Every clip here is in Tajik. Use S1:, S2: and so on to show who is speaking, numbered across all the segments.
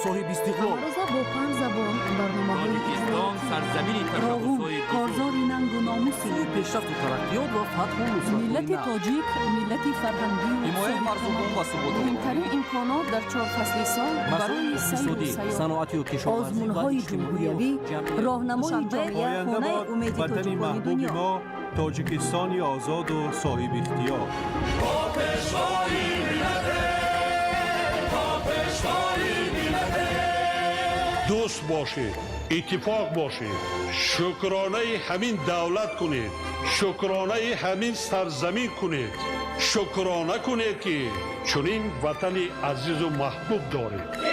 S1: صاحب استقلال.
S2: روزا با 5 زبان برنامه‌های
S1: تاجیکستان سرزمینی تشخص‌های
S2: کارزاری ننگ و ناموسی
S1: پیشرفت و ترقیات و فتح و نصرت
S2: ملت تاجیک ملت فرهنگی و
S1: حمایت مردمان و ثبات
S2: مهمترین امکانات در 4 فصل سال برای سیر و سیاحت،
S1: صنعتی و کشاورزی
S2: آزمون‌های جمهوریوی، راهنمای جامعه خانه امید
S3: وطن
S2: تاجیکان
S3: محبوب
S2: دنیا.
S3: ما تاجیکستانی آزاد و صاحب اختیار.
S4: دوست باشید، اتفاق باشید، شکرانه همین دولت کنید، شکرانه همین سرزمین کنید، شکرانه کنید که چنین وطن عزیز و محبوب دارید.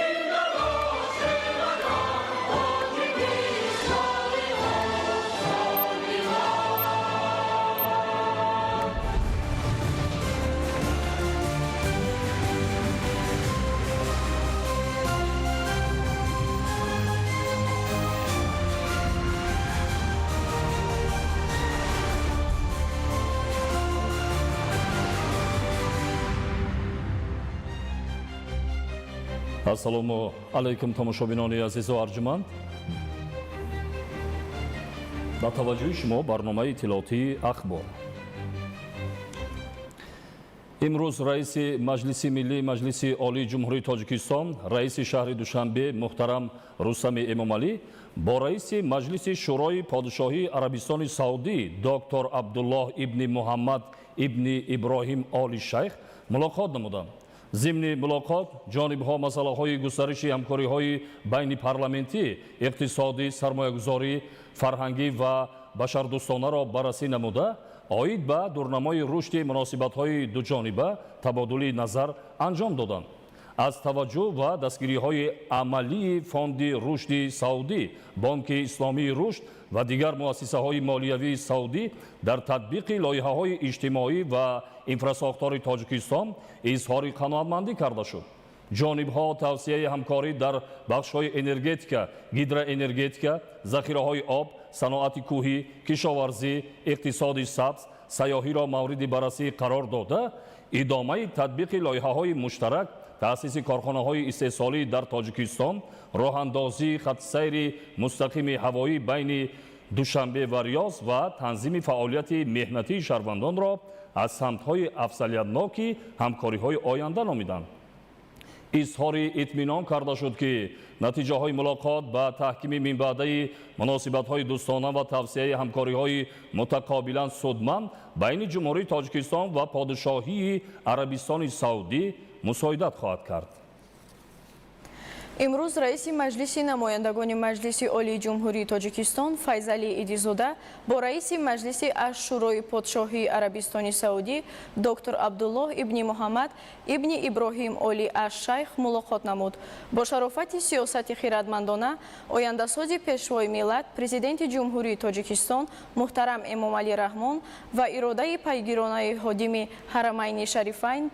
S5: ассалому алайкум тамошобинони азизу арҷуманд. ба таваҷҷӯҳи шумо барномаи иттилоотии ахбор. имрӯз раиси маҷлиси миллии маҷлиси олии ҷумҳурии тоҷикистон, раиси шаҳри душанбе муҳтарам рустами эмомалӣ бо раиси маҷлиси шӯрои подшоҳии арабистони саудӣ доктор абдуллоҳ ибни муҳаммад ибни иброҳим оли шайх мулоқот намуданд. ضمن ملاقات جانب‌ها مسائل گسترش همکاری‌های بین پارلمانتی، اقتصادی، سرمایه‌گذاری، فرهنگی و بشردوستانه را بررسی نموده، عاید به دورنمای رشد مناسبت‌های دوجانبه تبادل نظر انجام دادند. از توجه و دستگیری‌های عملی فوند رشد سعودی، بانک اسلامی رشد و دیگر مؤسسه‌های مالیوی سعودی در تطبیق لایحه‌های اجتماعی و انفراساختار تاجیکستان اظهار قناعتمندی کرده شد. جانب‌ها توسعه همکاری در بخش‌های انرژتیکا، هیدروانرژتیکا، ذخیره‌های آب، صنعت کوهی، کشاورزی، اقتصاد سبز، سیاحی را مورد بررسی قرار داده، ادامه تطبیق لایحه‌های مشترک، تأسیس کارخانه‌های استحصالی در تاجیکستان، راه‌اندازی خط سیر مستقیم هوایی بین دوشنبه و ریاض و تنظیم فعالیت مهنتی شهروندان را از سمت‌های افضلیت‌ناک همکاری‌های آینده نامیدند. اظهار اطمینان کرده شد که نتیجه‌های ملاقات با تحکیم منبعدی مناسبت‌های دوستانه و توسعه همکاری‌های متقابلاً سودمند بین جمهوری تاجیکستان و پادشاهی عربستان سعودی مساعدت خواهد کرد.
S6: امروز رئیس مجلس نمایندگان مجلس عالی جمهوری تاجیکستان فیضعلی ایدیزاده با رئیس مجلس شورای پادشاهی عربستان سعودی دکتر عبدالله ابن محمد ابن ابراهیم اولی الشیخ ملاقات نمود. با شرافت سیاست خیرتمندانه آینده‌ساز پیشوای ملت پرزیدنت جمهوری تاجیکستان محترم امامعلی رحمان و اراده پیگیرانه خادم حرمین شریفین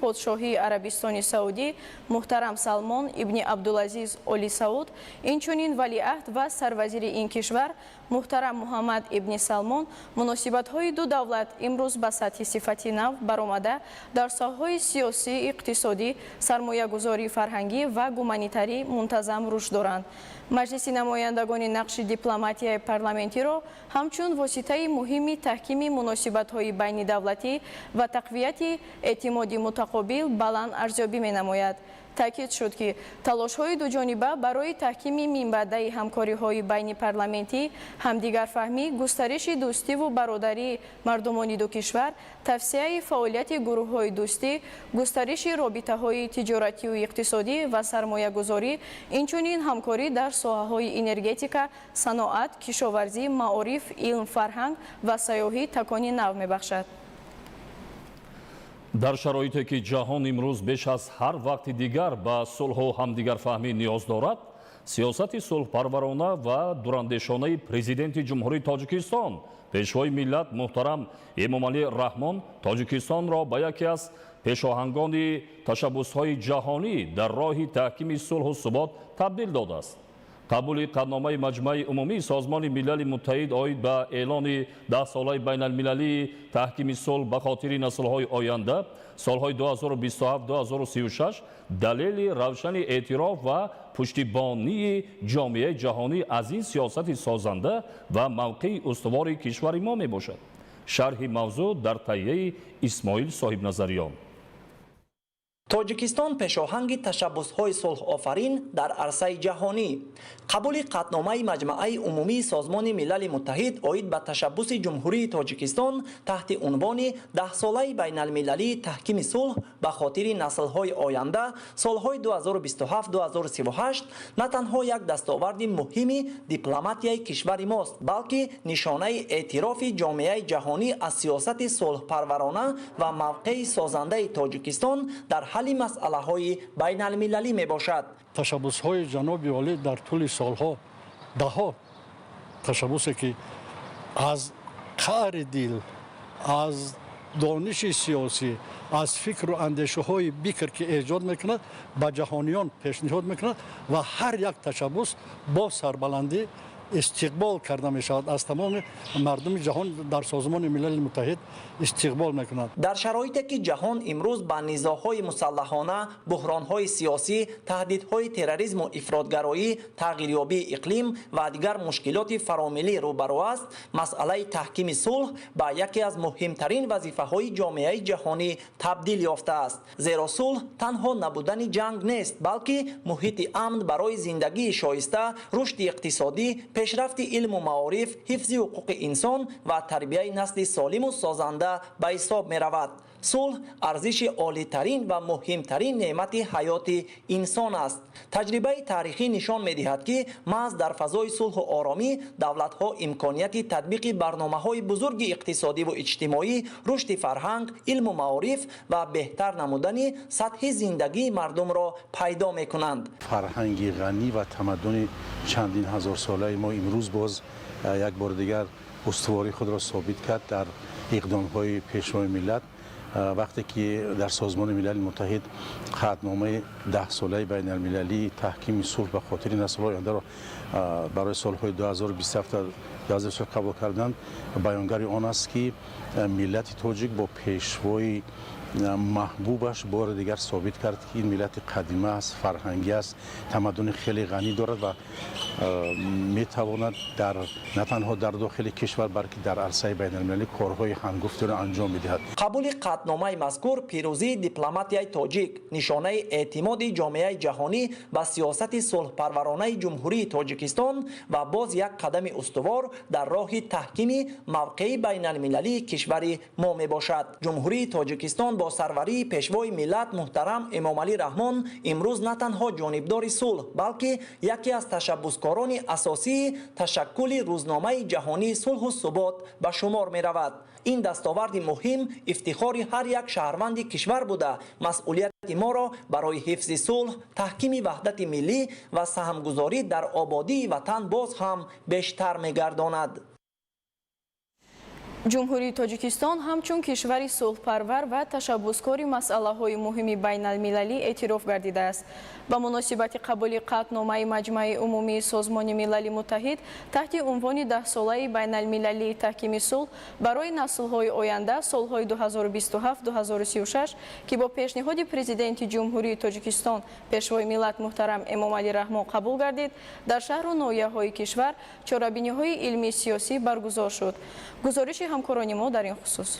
S6: پادشاهی عربستان سعودی محترم سلمان ابن عبدالعزیز اولی سعود، اینچنین ولیعهد و سروزیر این کشور محترم محمد ابن سلمان مناسبت‌های دو دولت امروز به سطح صفتی نو برآمده در ساحه‌های سیاسی، اقتصادی، سرمایه‌گذاری فرهنگی و گومانیتاری منتظم رشد دارند. مجلس نمایندگان نقش دیپلماتی پارلمانتی را همچون واسطه مهمی تحکیم مناسبت‌های بین دولتی و تقویت اعتماد متقابل بلند ارزیابی می‌نماید. تاکید شد که تلاش‌های دوجانبه برای تحکیم منبعدی همکاری‌های بین پارلمانتی، همدیگرفهمی، گسترش دوستی و برادری مردمان دو کشور، توسعه فعالیت گروه‌های دوستی، گسترش رابطه‌های تجارتی و اقتصادی و سرمایه‌گذاری، اینچنین همکاری در ساحه‌های انرژتیکا، صنعت، کشاورزی، معارف، علم، فرهنگ و سیاحت تکانی نو می‌بخشد.
S5: در شرایطی که جهان امروز بیش از هر وقت دیگر به صلح و همدیگرفهمی نیاز دارد، سیاست صلح پرورانه و دوراندیشانه پرزیدنت جمهوری تاجیکستان پیشوای ملت محترم امامعلی رحمان تاجیکستان را به یکی از پیشاهنگان تشبس‌های جهانی در راه تحکیم صلح و ثبات تبدیل داده است. قبول قطعنامه مجمع عمومی سازمان ملل متحد آید به اعلان 10 ساله بین المللی تحکیم صلح به خاطر نسل‌های آینده سالهای 2027-2036 دلیل روشن اعتراف و پشتیبانی جامعه جهانی از این سیاست سازنده و موقع استوار کشور ما می باشد. شرح موضوع در تهیه اسماعیل صاحب نظریان.
S7: тоҷикистон пешоҳанги ташаббусҳои сулҳофарин дар арсаи ҷаҳонӣ. қабули қатномаи маҷмаъаи умумии созмони милали муттаҳид оид ба ташаббуси ҷумҳурии тоҷикистон таҳти унвони 10-солаи байналмилалии таҳкими сулҳ ба хотири наслҳои оянда солҳои 2027-2038 на танҳо як дастоварди муҳими дипломатияи кишвари мост, балки нишонаи эътирофи ҷомеаи ҷаҳонӣ аз сиёсати сулҳпарварона ва мавқеи созандаи тоҷикистон дар ҳалли масъалаҳои байналмилалӣ мебошад.
S8: ташаббусҳои ҷаноби олӣ дар тӯли солҳо даҳо ташаббусе ки аз қаъри дил, аз дониши сиёсӣ, аз фикру андешаҳои бикр ки эҷод мекунад ба ҷаҳониён пешниҳод мекунад ва ҳар як ташаббус бо сарбаландӣ استقبال کرده می شود از تمام مردم جهان در سازمان ملل متحد استقبال میکنند.
S7: در شرایطی که جهان امروز با نزاع‌های مسلحانه، بحران‌های سیاسی، تهدیدهای تروریسم و افراطگرایی، تغییریابی اقلیم و دیگر مشکلات فراملی روبرو است، مسئله تحکیم صلح به یکی از مهمترین وظیفه‌های جامعه جهانی تبدیل یافته است. زیرا صلح تنها نبودن جنگ نیست، بلکه محیط امن برای زندگی شایسته، رشد اقتصادی، پیشرفت علم و معارف، حفظ حقوق انسان و تربیت نسل سالم و سازنده به حساب می رود. صلح ارزش عالی‌ترین و مهمترین نعمت حیات انسان است. تجربه تاریخی نشان می‌دهد که محض در فضای صلح و آرامی دولت‌ها امکانیت تطبیق برنامه‌های بزرگ اقتصادی و اجتماعی، رشد فرهنگ، علم و معارف و بهتر نمودن سطح زندگی مردم را پیدا می‌کنند.
S9: فرهنگی غنی و تمدن چندین هزار ساله ما امروز باز یک بار دیگر استواری خود را ثابت کرد در اقدام‌های پیشروی ملت. وقتی که در سازمان ملل متحد قطعنامه 10 ساله بین المللی تحکیم صلح به خاطر نسل‌های آینده را برای سالهای 2027 تا 2030 قبول کردند، بیانگر آن است که ملت تاجیک با پیشوای محبوبش بار دیگر ثابت کرد که این ملت قدیمی است، فرهنگی است، تمدن خیلی غنی دارد و می تواند در نه تنها در داخل کشور بلکه در عرصه بین المللی کارهای هنگفته را انجام می‌دهد.
S7: قبول قطعنامه مذکور پیروزی دیپلماتیای تاجیک، نشانه اعتماد جامعه جهانی و سیاست صلح‌پرورانه جمهوری تاجیکستان و باز یک قدم استوار در راه تحکیم موقع بین المللی کشور ما میباشد. جمهوری تاجیکستان با سروری پیشوای ملت محترم امامعلی رحمان امروز نه تنها جانبدار صلح بلکه یکی از تشبسکاران اساسی تشکل روزنامه جهانی صلح و ثبات به شمار می رود. این دستاورد مهم افتخار هر یک شهروند کشور بوده، مسئولیت ما را برای حفظ صلح، تحکیم وحدت ملی و سهمگذاری در آبادی وطن باز هم بیشتر می گرداند.
S6: جمهوری تاجیکستان همچون کشوری صلح‌پرور و تشبسکاری مسئله‌های مهم بین‌المللی اعتراف گردیده است. با مناسبت قبول قطعنامه مجمع عمومی سازمان ملل متحد تحت عنوان 10 ساله بین‌المللی تحکیم صلح برای نسل‌های آینده سال‌های 2027-2036 که با پیشنهاد پرزیدنت جمهوری تاجیکستان پیشوای ملت محترم امامعلی رحمان قبول گردید، در شهر و ناحیه‌های کشور چاره‌بینی‌های علمی سیاسی برگزار شد. گزارش همکاران ما در این خصوص.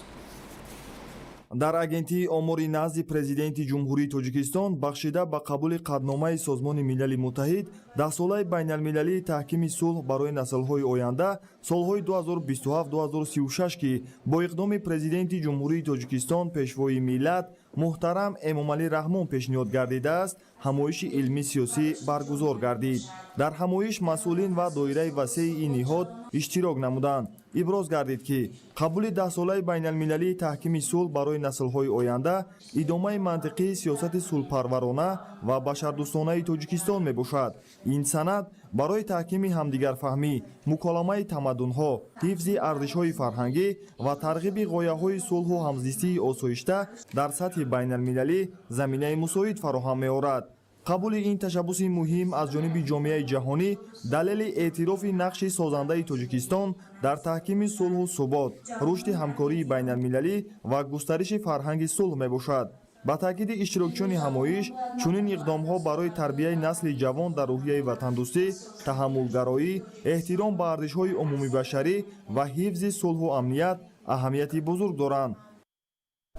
S10: дар агентии омори назди президенти ҷумҳурии тоҷикистон бахшида ба қабули қадномаи созмони милали муттаҳид 10 солаи байналмилалии таҳкими сулҳ барои наслҳои оянда солҳои 2027-2036 ки бо иқдоми президенти ҷумҳурии тоҷикистон пешвои миллат муҳтарам эмомалӣ раҳмон пешниҳод гардидааст, ҳамоиши илмӣ сиёсӣ баргузор гардид. дар ҳамоиш масъулин ва доираи васеи ин ниҳод иштирок намуданд. иброз гардид ки қабули 10 солаи байналмилалии таҳкими сулҳ барои наслҳои оянда идомаи мантиқии сиёсати сулҳпарварона ва башардӯстонаи тоҷикистон мебошад. ин санад барои таҳкими ҳамдигарфаҳмӣ, муколамаи тамаддунҳо, ҳифзи арзишҳои фарҳангӣ ва тарғиби ғояҳои сулҳу ҳамзистии осоишта дар сатҳи байналмилалӣ заминаи мусоид фароҳам меорад. қабули ин ташаббуси муҳим аз ҷониби ҷомеаи ҷаҳонӣ далели эътирофи нақши созандаи тоҷикистон дар таҳкими сулҳу субот, рушди ҳамкории байналмилалӣ ва густариши фарҳанги сулҳ мебошад. ба таъкиди иштирокчиёни ҳамоиш, чунин иқдомҳо барои тарбияи насли ҷавон дар рӯҳияи ватандӯстӣ, таҳаммулгароӣ, эҳтиром ба арзишҳои умумибашарӣ ва ҳифзи сулҳу амният аҳамияти бузург доранд.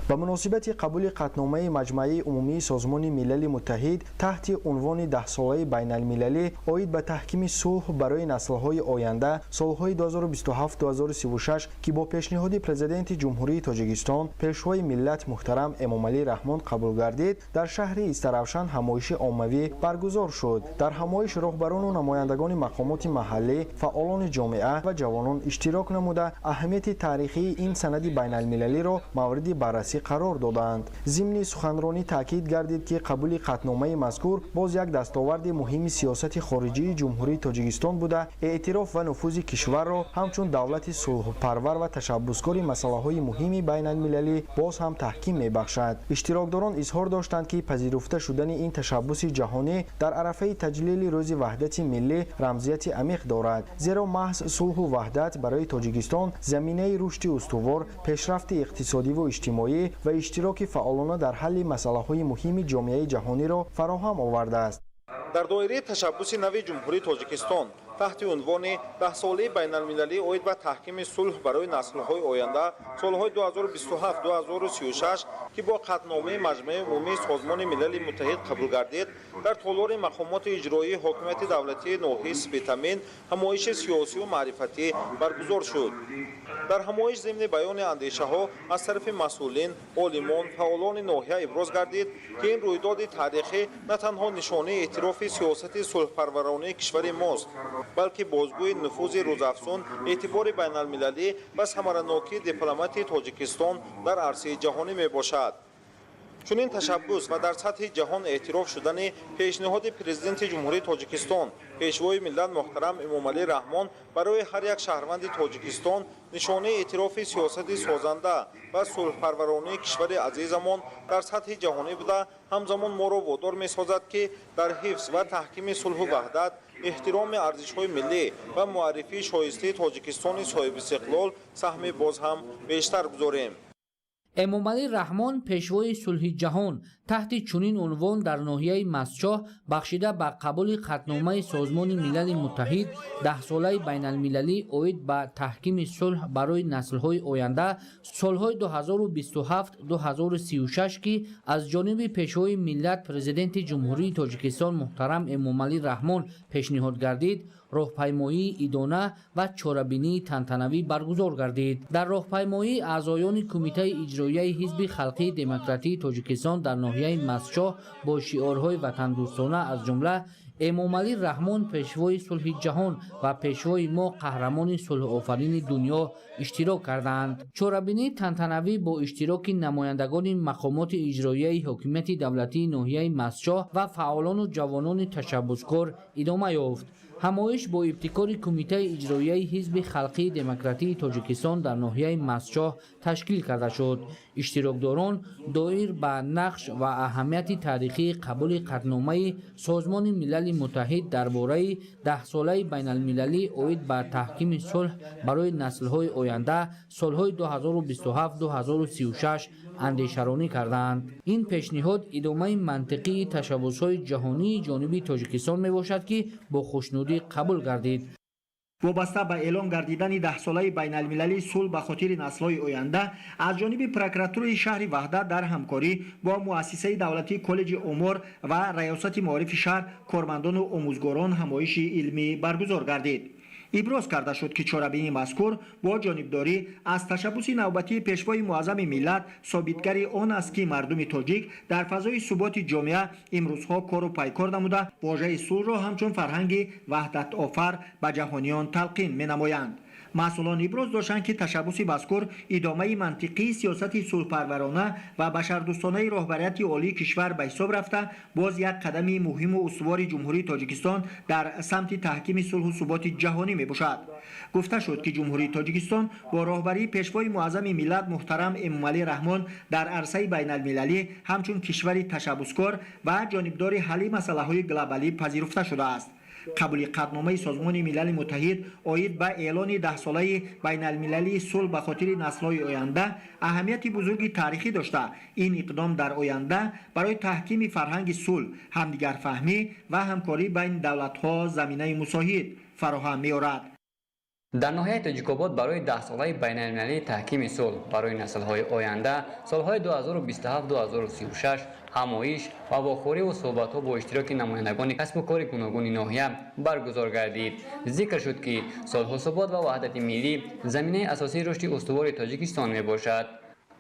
S11: ба муносибати қабули қатномаи маҷмӯи умумии Созмони Милали Муттаҳид таҳти унвони 10-солаи байналмилалӣ оид ба таҳкими сулҳ барои наслҳои оянда солҳои 2027-2036 ки бо пешниҳоди президенти ҷумҳурии Тоҷикистон пешвои миллат муҳтарам Эмомалӣ Раҳмон қабул гардид, дар шаҳри Истаравшан ҳамоиши оммавӣ баргузор шуд. дар ҳамоиш роҳбарону намояндагони мақомоти маҳаллӣ, фаъолони ҷомеа ва ҷавонон иштирок намуда аҳамияти таърихии ин санади байналмилалиро мавриди баррасӣ қарор доданд. зимни суханронӣ таъкид гардид ки қабули қатномаи мазкур боз як дастоварди муҳими сиёсати хориҷии ҷумҳурии Тоҷикистон буда эътироф ва нуфузи кишварро ҳамчун давлати сулҳпарвар ва ташаббускори масъалаҳои муҳими байналмилалӣ боз ҳам таҳким мебахшад. иштирокдорон изҳор доштанд ки пазируфта шудани ин ташаббуси ҷаҳонӣ дар арафаи таҷлили рӯзи ваҳдати миллӣ рамзияти амиқ дорад, зеро маҳз сулҳу ваҳдат барои Тоҷикистон заминаи рушди устувор, пешрафти иқтисодиву иҷтимоӣ ва иштироки фаъолона дар ҳалли масъалаҳои муҳими ҷомеаи ҷаҳониро фароҳам овардааст.
S12: дар доираи ташаббуси нави ҷумҳурии Тоҷикистон таҳти унвони 10-солаи байналмилалӣ оид ба таҳкими сулҳ барои наслҳои оянда солҳои 2027-2036 ки бо қатномаи маҷмӯи умумии Созмони Милали Муттаҳид қабул гардид, дар толори мақомоти иҷроии ҳокимияти давлатии ноҳияи Спитамин ҳамоиши сиёсиву маърифатӣ баргузор шуд. дар ҳамоиш зимни баёни андешаҳо аз тарафи масъулин, олимон, фаъолони ноҳия иброз гардид ки ин рӯйдоди таърихӣ на танҳо нишонии эътирофи сиёсати сулҳпарваронии кишвари мост, балки бозгӯи нуфузи рӯзафзун, эътибори байналмилалӣ ва самаранокии дипломатии Тоҷикистон дар арсаи ҷаҳонӣ мебошад. чунин ташаббус ва дар сатҳи ҷаҳон эътироф шудани пешниҳоди президенти ҷумҳурии Тоҷикистон, пешвои миллат муҳтарам Эмомалӣ Раҳмон барои ҳар як шаҳрванди Тоҷикистон нишонаи эътирофи сиёсати созанда ва сулҳпарваронии кишвари азизамон дар сатҳи ҷаҳонӣ буда ҳамзамон моро водор месозад ки дар ҳифз ва таҳкими сулҳу ваҳдат, эҳтироми арзишҳои миллӣ ва муаррифии шоистаи Тоҷикистони соҳибистиқлол саҳми боз ҳам бештар гузорем.
S13: эмомалӣ раҳмон пешвои сулҳи ҷаҳон таҳти чунин унвон дар ноҳияи Масчоҳ бахшида ба қабули қатномаи Созмони Милали Муттаҳид 10-солаи байналмилалӣ оид ба таҳкими сулҳ барои наслҳои оянда солҳои 2027-2036 ки аз ҷониби пешвои миллат президенти ҷумҳурии Тоҷикистон муҳтарам Эмомалӣ Раҳмон пешниҳод гардид, роҳпаймоии идона ва чорабинии тантанавӣ баргузор гардид. дар роҳпаймоӣ аъзоёни кумитаи иҷроияи ҳизби халқии демократии Тоҷикистон дар ноҳияи Масчоҳ бо шиорҳои ватандӯстона аз ҷумла Эмомалӣ Раҳмон пешвои сулҳи ҷаҳон ва пешвои мо қаҳрамони сулҳуофарини дунё иштирок карданд. чорабинии тантанавӣ бо иштироки намояндагони мақомоти иҷроияи ҳокимияти давлатии ноҳияи Масчоҳ ва фаъолону ҷавонони ташаббускор идома ёфт. ҳамоиш бо ибтикори кумитаи иҷроияи ҳизби халқии демократии Тоҷикистон дар ноҳияи Масчоҳ ташкил карда шуд. иштирокдорон доир ба нақш ва аҳамияти таърихии қабули қатномаи Созмони Милали Муттаҳид дар бораи 10-солаи байналмилалӣ оид ба таҳкими сулҳ барои наслҳои оянда солҳои 2027-2036 андешаронӣ карданд. ин пешниҳод идомаи мантиқии ташаббусҳои ҷаҳонии ҷониби Тоҷикистон мебошад ки бо хушнудӣ қабул гардид.
S14: вобаста ба эълон гардидани 10-солаи байналмилалии сулҳ ба хотири наслҳои оянда аз ҷониби прокуратураи шаҳри Ваҳдат дар ҳамкорӣ бо муассисаи давлатии коллеҷи умур ва раёсати маорифи шаҳр кормандону омӯзгорон ҳамоиши илмӣ баргузор гардид. иброз карда шуд ки чорабини мазкур бо ҷонибдорӣ аз ташаббуси навбатии пешвои муаззами миллат собитгари он аст ки мардуми тоҷик дар фазои суботи ҷомеа имрӯзҳо кору пайкор намуда вожаи сулҳро ҳамчун фарҳанги ваҳдатофар ба ҷаҳониён талқин менамоянд. مسئولان ابراز داشتند که تشبث مذکور ادامه منطقی سیاست صلح‌پرورانه و بشردوستانه رهبریت عالی کشور به حساب رفته باز یک قدم مهم و استوار جمهوری تاجیکستان در سمت تحکیم صلح و ثبات جهانی می باشد. گفته شد که جمهوری تاجیکستان با راهبری پیشوای معظم ملت محترم امومعلی رحمان در عرصه بین المللی همچون کشوری تشبثکار و جانبدار حل مسائل گلوبالی پذیرفته شده است. قبول قطعنامه سازمان ملل متحد آید به اعلان 10 ساله بین المللی صلح به خاطر نسل‌های آینده اهمیت بزرگی تاریخی داشته. این اقدام در آینده برای تحکیم فرهنگ صلح، همدیگر فهمی و همکاری بین دولت‌ها زمینه مساعد فراهم می‌آورد.
S15: در ناحیه تاجیک‌آباد برای 10 ساله بین المللی تحکیم صلح برای نسل‌های آینده سال‌های 2027-2036 همایش و واخوری و صحبت‌ها با اشتراک نمایندگان کسب و کار گوناگون ناحیه برگزار گردید. ذکر شد که صلح و ثبات و وحدت ملی زمینه اساسی رشد استوار تاجیکستان میباشد.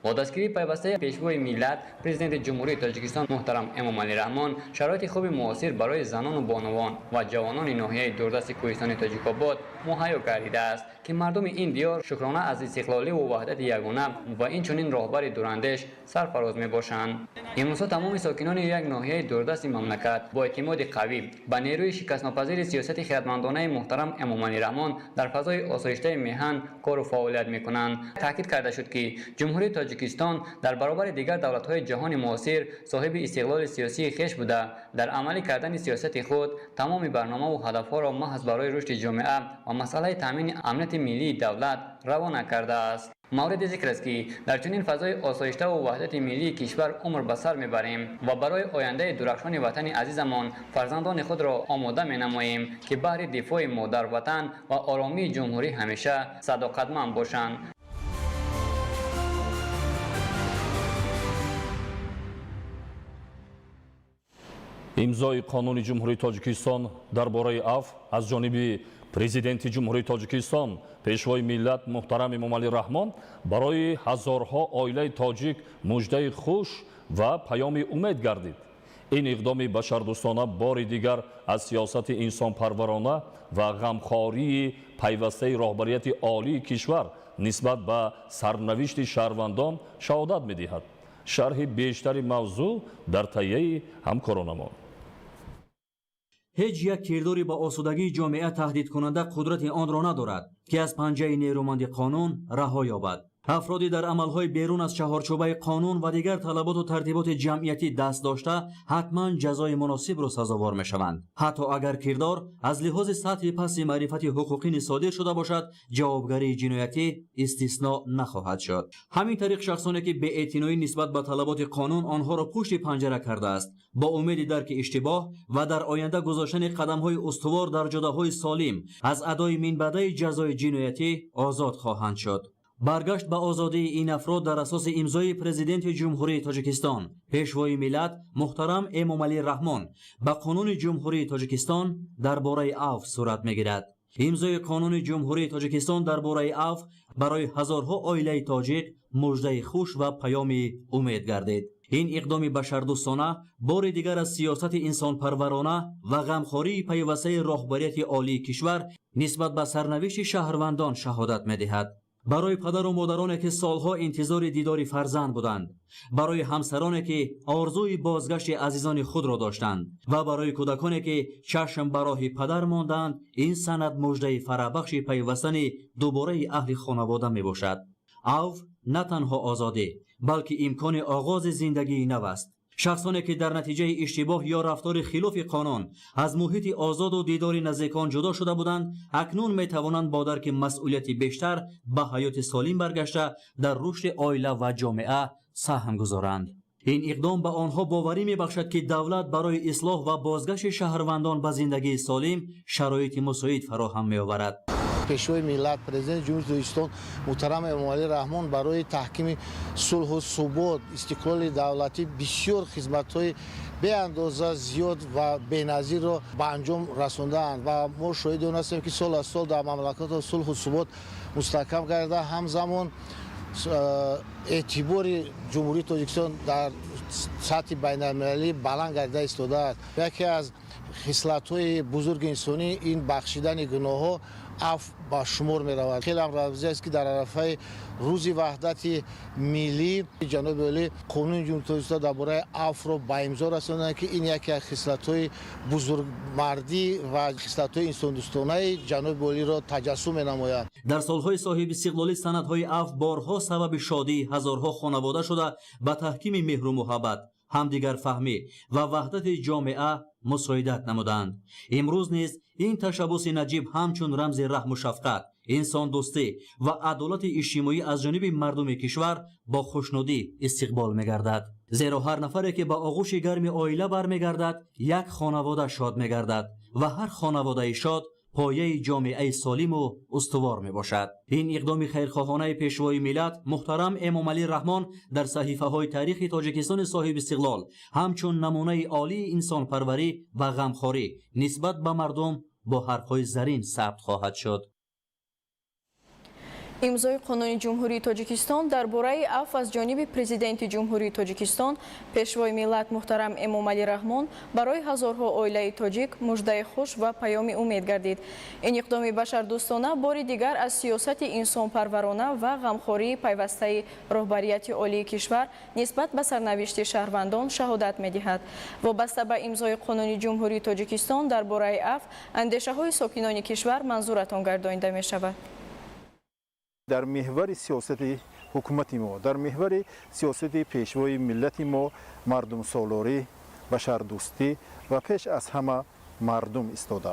S15: با دستگیری پیوسته پیشوای ملت پرزیدنت جمهوری تاجیکستان محترم امومعلی رحمان شرایط خوب معاصر برای زنان و بانوان و جوانان ناحیه دوردست کوهستان تاجیک‌آباد مهیا گردیده است که مردم این دیار شکرانه از استقلالی و وحدت یگانه و این چنین راهبر دوراندیش سرفراز میباشند. امروز تمام ساکنان یک ناحیه دوردست مملکت با اعتماد قوی به نیروی شکست‌ناپذیر سیاست خردمندانه محترم امومعلی رحمان در فضای آسایشته میهن کار و فعالیت میکنند. تاکید کرده شد که جمهوری تاجیکستان در برابر دیگر دولت‌های جهان معاصر صاحب استقلال سیاسی خویش بوده در عملی کردن سیاست خود تمام برنامه و هدف‌ها را محض برای رشد جامعه و مسئله تامین امنیت ملی دولت روانه کرده است. مورد ذکر است که در چنین فضای آسایشته و وحدت ملی کشور عمر به سر میبریم و برای آینده درخشان وطن عزیزمان فرزندان خود را آماده مینماییم که بهر دفاع مادر وطن و آرامی جمهوری همیشه صداقتمند باشند.
S5: имзои қонуни ҷумҳурии тоҷикистон дар бораи афв аз ҷониби президенти ҷумҳурии тоҷикистон пешвои миллат муҳтарам эмомалӣ раҳмон барои ҳазорҳо оилаи тоҷик муждаи хуш ва паёми умед гардид. ин иқдоми башардӯстона бори дигар аз сиёсати инсонпарварона ва ғамхории пайвастаи роҳбарияти олии кишвар нисбат ба сарнавишти шаҳрвандон шаҳодат медиҳад. шарҳи бештари мавзӯъ дар таҳияи ҳамкоронамон.
S16: ҳеҷ як кирдори ба осудагии ҷомеа таҳдидкунанда қудрати онро надорад ки аз панҷаи нерӯманди қонун раҳо ёбад. афроди дар амалҳои берун аз чаҳорчӯбаи қонун ва дигар талаботу тартиботи ҷамъиятӣ даст дошта ҳатман ҷазои муносибро сазовор мешаванд. ҳатто агар кирдор аз лиҳози сатҳи пасти маърифати ҳуқуқӣ содир шуда бошад, ҷавобгарии ҷиноятӣ истисно нахоҳад шуд. ҳамин тариқ шахсоне ки беэътиноӣ нисбат ба талаботи қонун онҳоро пушти панҷара кардааст, бо умеди дарки иштибоҳ ва дар оянда гузоштани қадамҳои устувор дар ҷодаҳои солим аз адои минбаъдаи ҷазои ҷиноятӣ озод хоҳанд шуд. баргашт ба озодии ин афрод дар асоси имзои президенти ҷумҳурии тоҷикистон пешвои миллат муҳтарам эмомалӣ раҳмон ба қонуни ҷумҳурии тоҷикистон дар бораи афв сурат мегирад. имзои қонуни ҷумҳурии тоҷикистон дар бораи афв барои ҳазорҳо оилаи тоҷик муждаи хуш ва паёми умед гардид. ин иқдоми башардӯстона бори дигар аз сиёсати инсонпарварона ва ғамхории пайвастаи роҳбарияти олии кишвар нисбат ба сарнавишти шаҳрвандон шаҳодат медиҳад. барои падару модароне ки солҳо интизори дидори фарзанд буданд, барои ҳамсароне ки орзуи бозгашти азизони худро доштанд ва барои кӯдаконе ки чашм ба роҳи падар монданд, ин санад муждаи фарахбахши пайвастани дубораи аҳли хонавода мебошад. авв на танҳо озодӣ, балки имкони оғози зиндагии нав аст. шахсоне ки дар натиҷаи иштибоҳ ё рафтори хилофи қонун аз муҳити озоду дидори наздикон ҷудо шуда буданд, акнун метавонанд бо дарки масъулияти бештар ба ҳаёти солим баргашта дар рушди оила ва ҷомеа саҳм гузоранд. ин иқдом ба онҳо боварӣ мебахшад ки давлат барои ислоҳ ва бозгашти шаҳрвандон ба зиндагии солим шароити мусоид фароҳам меоварад.
S17: пешвои миллат президенти ҷумҳурии тоҷикистон муҳтарам эмомалӣ раҳмон барои таҳкими сулҳу субот истиқлоли давлатӣ бисёр хизматҳои беандоза зиёд ва беназирро ба анҷом расондаанд ва мо шоҳиди он ҳастем ки сол аз сол дар мамлакатро сулҳу субот мустаҳкам гардида, ҳамзамон эътибори ҷумҳурии тоҷикистон дар сатҳи байналмилалӣ баланд гардида истодааст. яке аз хислатҳои бузурги инсонӣ ин бахшидани гуноҳҳо عفو با شمار می رود. خیلی هم روزی است که در عرفه روز وحدت ملی جناب عالی قانون جمهوری تاجیکستان درباره عفو را به امضا رساندند که این یکی از خصلت‌های بزرگمردی و خصلت‌های انسان دوستانه جناب عالی را تجسم نماید.
S16: در سالهای صاحب استقلالی سندهای عفو بارها سبب شادی هزارها خانواده شده به تحکیم مهر و محبت، همدیگر فهمی و وحدت جامعه مساعدت نمودند. امروز نیز این تشبث نجیب همچون رمز رحم و شفقت، انسان دوستی و عدالت اجتماعی از جانب مردم کشور با خوشنودی استقبال می‌گردد. زیرا هر نفری که با آغوش گرم عائله برمیگردد یک خانواده شاد می‌گردد و هر خانواده شاد پایه جامعه سالم و استوار می باشد. این اقدام خیرخواهانه پیشوای ملت محترم امامعلی رحمان در صحیفه های تاریخ تاجیکستان صاحب استقلال همچون نمونه عالی انسان پروری و غمخواری نسبت به مردم با حرفهای زرین ثبت خواهد شد.
S6: имзои қонуни ҷумҳурии тоҷикистон дар бораи афв аз ҷониби президенти ҷумҳурии тоҷикистон пешвои миллат муҳтарам эмомалӣ раҳмон барои ҳазорҳо оилаи тоҷик муждаи хуш ва паёми умед гардид. ин иқдоми башардӯстона бори дигар аз сиёсати инсонпарварона ва ғамхории пайвастаи роҳбарияти олии кишвар нисбат ба сарнавишти шаҳрвандон шаҳодат медиҳад. вобаста ба имзои қонуни ҷумҳурии тоҷикистон дар бораи афв андешаҳои сокинони кишвар манзуратон гардонида мешавад.
S9: در محور سیاست حکومت ما، در محور سیاست پیشوای ملت ما مردم سالاری، بشردوستی و پیش از همه مردم ایستاده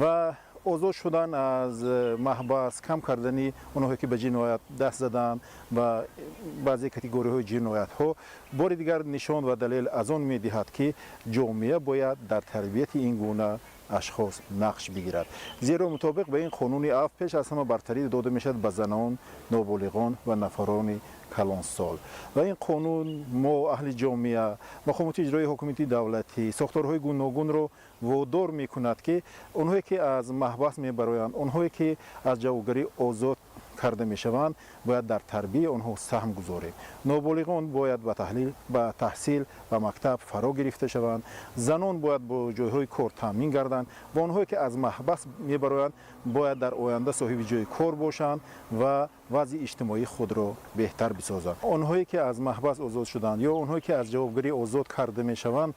S9: و آزاد شدن از محبس، کم کردن اونهایی که به جنایت دست زدن و بعضی کاتگوری های جنایت ها بار دیگر نشان و دلیل از آن می دهد که جامعه باید در تربیت این گونه اشخاص نقش بگیرد. زیرا مطابق به این قانون عفو پیش از همه برتری داده می شود به زنان، نابالغان و نفران کلانسال. و این قانون ما اهل جامعه، مقامات اجرایی حکومتی دولتی، ساختارهای گوناگون را وادار می کند که اونهایی که از محبس می برآیند، اونهایی که از جوگری آزاد کرده می شوند باید در تربیت آنها سهم گذاریم. نابالغان باید به تحصیل و مکتب فرا گرفته شوند. زنان باید با جایهای کار تامین گردند و آنهایی که از محبس می برآیند باید در آینده صاحب جای کار باشند و وضع اجتماعی خود را بهتر بسازند. آنهایی که از محبس آزاد شدند یا آنهایی که از جوگری آزاد کرده می شوند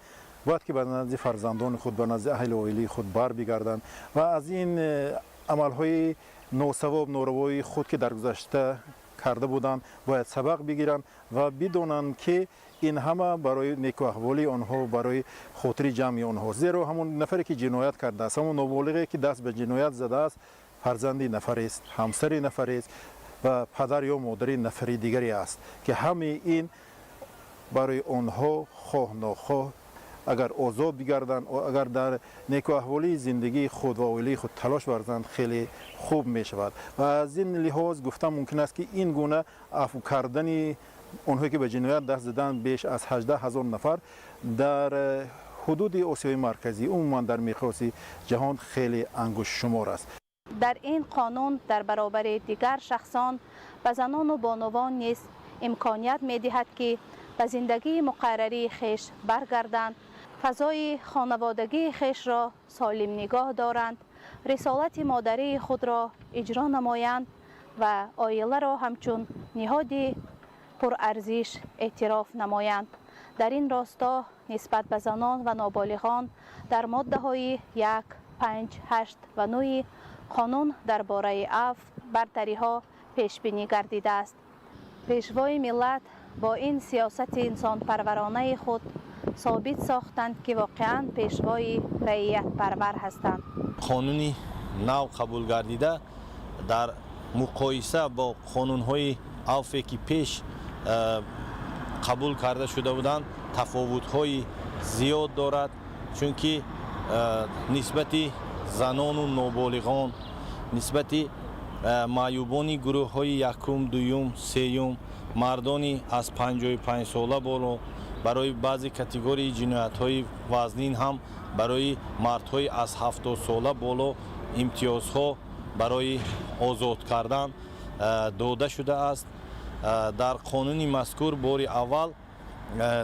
S9: باید که به نزد فرزندان خود، به نزد اهل عائله خود بر بگردند و از این عملهای ناسواب ناروای خود که در گذشته کرده بودند باید سبق بگیرند و بدانند که این همه برای نیک و احوالی آنها، برای خاطر جمعی آنها. زیرا همون نفری که جنایت کرده است، همون نابالغی که دست به جنایت زده است، فرزندی نفری است، همسری نفری است و پدر یا مادری نفری دیگری است که همه این برای آنها خواه ناخواه اگر آزاد بگردند و اگر در نیک و احوالی زندگی خود و عائله خود تلاش ورزند خیلی خوب می شود. و از این لحاظ گفتم ممکن است که این گونه عفو کردن اونهایی که به جنایت دست زدند بیش از 18,000 نفر در حدود آسیای مرکزی عموما در مقیاس جهان خیلی انگشت شمار است.
S18: در این قانون در برابر دیگر شخصان به زنان و بانوان نیز امکانیت می دهد که به زندگی مقرری خیش برگردند، فضای خانوادگی خیش را سالم نگاه دارند، رسالت مادری خود را اجرا نمایند و عائله را همچون نهادی پرارزش اعتراف نمایند. در این راستا نسبت به زنان و نابالغان در ماده های 1، 5، 8 و 9 قانون درباره عفو برتری ها پیش بینی گردیده است. پیشوای ملت با این سیاست انسان پرورانه خود ثابت ساختند که واقعا پیشوای رعیت پرور هستند.
S19: قانونی نو قبول گردیده در مقایسه با قانون‌های عفوی که پیش قبول کرده شده بودند تفاوت‌های زیاد دارد، چون که نسبت زنان و نابالغان، نسبت معیوبان گروه‌های یکم، دوم، سوم، مردانی از 55 ساله بالا، برای بعضی کاتگوری جنایت‌های وزنین هم برای مردهای از 70 ساله بالا امتیازها برای آزاد کردن داده شده است. در قانون مذکور بار اول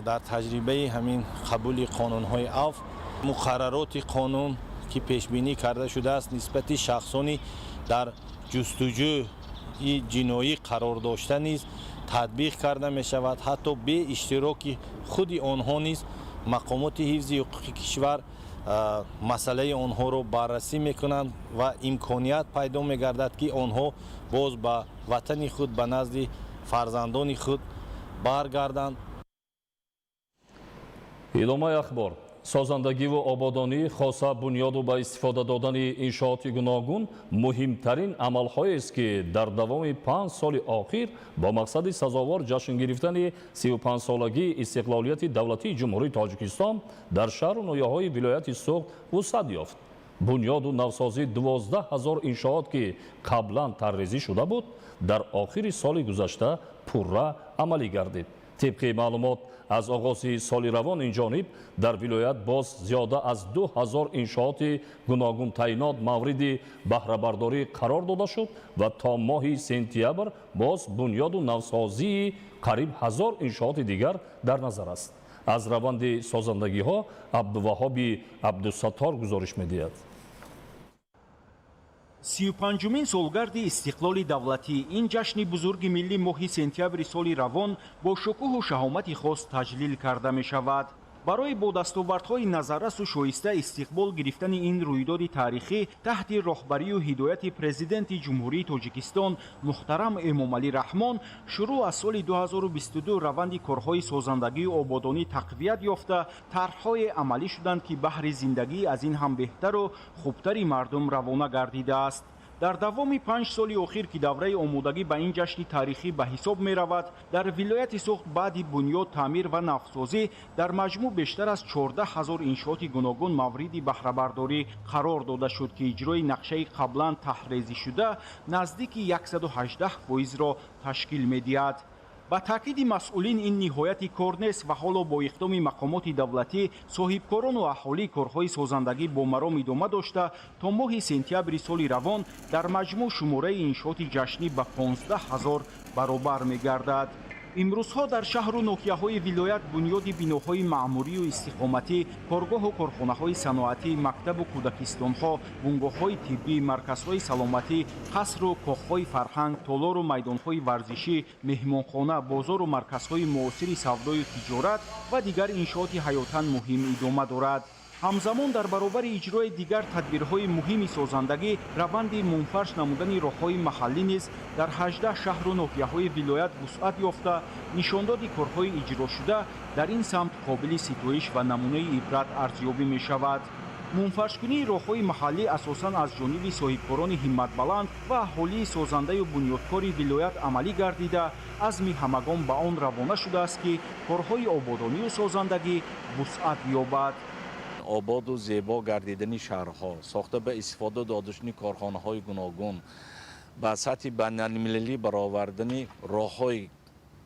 S19: در تجربه همین قبول قانون‌های عفو مقررات قانون که پیش بینی کرده شده است نسبت شخصانی در جستجوی جنایی قرار داشته نیز تطبیق کرده می شود. حتی به اشتراک خود آنها نیز مقامات حفظ حقوق کشور مسئله آنها رو بررسی میکنند و امکانیت پیدا میگردد که آنها باز به وطن خود به نزد فرزندان خود برگردند.
S5: идомаи ахбор созандагиву ободонӣ хоса бунёду ба истифода додани иншооти гуногун муҳимтарин амалҳоест ки дар давоми 5 соли охир бо мақсади сазовор ҷашн гирифтани 35-солагии истиқлолияти давлатии ҷумҳурии тоҷикистон дар шаҳру ноҳияҳои вилояти суғд вусъат ёфт. бунёду навсозии 12 000 иншоот ки қаблан таррезӣ шуда буд дар охири соли гузашта пурра амалӣ гардид. тибқи маълумот аз оғози соли равон инҷониб дар вилоят боз зиёда аз 2000 иншооти гуногун таъинот мавриди баҳрабардорӣ қарор дода шуд ва то моҳи сентябр боз бунёду навсозии қариб 1000 иншооти дигар дар назар аст. аз раванди созандагиҳо абдуваҳоби абдусаттор гузориш медиҳад.
S20: 35-мин солгарди истиқлоли давлатӣ ин ҷашни бузурги миллӣ моҳи сентябри соли равон бо шукӯҳу шаҳомати хос таҷлил карда мешавад. барои бо дастовардҳои назаррасу шоиста истиқбол гирифтани ин рӯйдоди таърихӣ таҳти роҳбарию ҳидояти президенти ҷумҳурии тоҷикистон муҳтарам эмомалӣ раҳмон шурӯъ аз соли 2022 раванди корҳои созандагию ободонӣ тақвият ёфта тарҳҳое амалӣ шуданд ки баҳри зиндагӣ аз ин ҳам беҳтару хубтари мардум равона гардидааст. дар давоми 5 соли охир ки давраи омодагӣ ба ин ҷашни таърихӣ ба ҳисоб меравад, дар вилояти суғд баъди бунёд таъмир ва навсозӣ дар маҷмӯъ бештар аз 14 000 иншооти гуногун мавриди баҳрабардорӣ қарор дода шуд ки иҷрои нақшаи қаблан таҳрезишуда наздики 118% ташкил медиҳад. ба таъкиди масъулин ин ниҳояти кор нест ва ҳоло бо иқдоми мақомоти давлатӣ соҳибкорону аҳолии корҳои созандагӣ бо маром идома дошта то моҳи сентябри соли равон дар маҷмӯъ шумораи иншооти ҷашнӣ ба 15 000 баробар мегардад. имрӯзҳо дар шаҳру ноҳияҳои вилоят бунёди биноҳои маъмурию истиқоматӣ, коргоҳу корхонаҳои саноатӣ, мактабу кӯдакистонҳо, бунгоҳҳои тиббӣ, марказҳои саломатӣ, қасру коხҳои фарҳанг, толору майдонҳои варзишӣ, меҳмонхона, бозору марказҳои муосири савдою тиҷорат ва дигар иншооти ҳаётан муҳим идома дорад. ҳамзамон дар баробари иҷрои дигар тадбирҳои муҳими созандагӣ раванди мунфарш намудани роҳҳои маҳаллӣ низ дар 18 шаҳру ноҳияҳои вилоят вусъат ёфта нишондоди корҳои иҷрошуда дар ин самт қобили ситоиш ва намунаи ибрат арзёбӣ мешавад. мунфаршкунии роҳҳои маҳаллӣ асосан аз ҷониби соҳибкорони ҳимматбаланд ва аҳолии созандаю бунёдкори вилоят амалӣ гардида азми ҳамагон ба он равона шудааст ки корҳои ободонию созандагӣ вусъат ёбад.
S21: ободу зебо гардидани шаҳрҳо, сохта ба истифода додашни корхонаҳои гуногун, ба сатҳи байналмилалӣ баровардани роҳҳое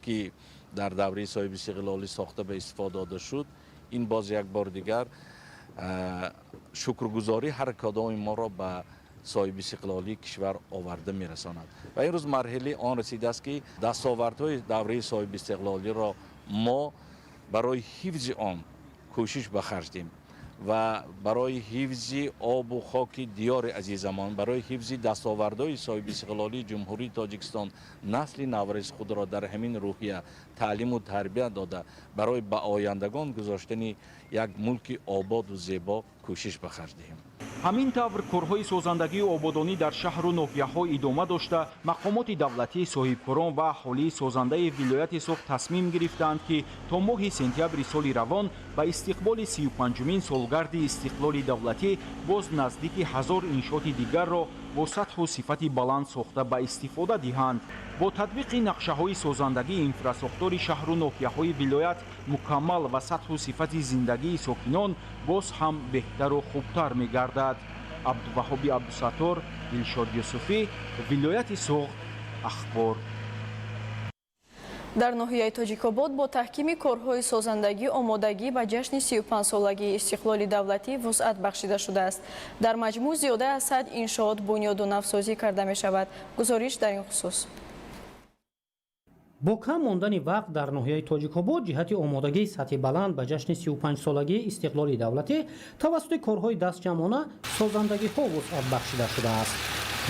S21: ки дар давраи соҳиби истиқлолӣ сохта ба истифода дода шуд, ин боз як бор дигар шукргузорӣ ҳар кадоми моро ба соҳиби истиқлолии кишвар оварда мерасонад. ва имрӯз марҳилаи он расидааст ки дастовардҳои давраи соҳиби истиқлолиро мо барои ҳифзи он кӯшиш ба харҷ дем ва барои ҳифзи обу хоки диёри азизамон, барои ҳифзи дастовардҳои соҳиби истиқлолии ҷумҳурии тоҷикистон насли наврес худро дар ҳамин рӯҳия таълиму тарбия дода барои ба ояндагон гузоштани як мулки ободу зебо кӯшиш ба харҷ диҳем.
S20: ҳамин тавр корҳои созандагию ободонӣ дар шаҳру ноҳияҳо идома дошта мақомоти давлатӣ, соҳибкорон ва аҳолии созандаи вилояти суғд тасмим гирифтанд ки то моҳи сентябри соли равон ба истиқболи 35-мин солгарди истиқлоли давлатӣ боз наздики 1000 иншооти дигарро бо сатҳу сифати баланд сохта ба истифода диҳанд. бо татбиқи нақшаҳои созандагии инфрасохтори шаҳру ноҳияҳои вилоят мукаммал ва сатҳу сифати зиндагии сокинон боз ҳам беҳтару хубтар мегардад. абдуваҳоби абдусаттор, дилшод юсуфӣ, вилояти суғд, ахбор.
S6: дар ноҳияи тоҷикобод бо таҳкими корҳои созандагӣ омодагӣ ба ҷашни 35-солагии истиқлоли давлатӣ вусъат бахшида шудааст. дар маҷмӯъ зиёда аз 100 иншоот бунёду навсозӣ карда мешавад. гузориш дар ин хусус.
S1: با کم ماندن وقت در ناحیه تاجیک‌آباد جهت آمادگی سطح بلند به جشن 35 سالگی استقلال دولتی توسط کارهای دستجمعانه سازندگی‌ها وسعت بخشیده شده است.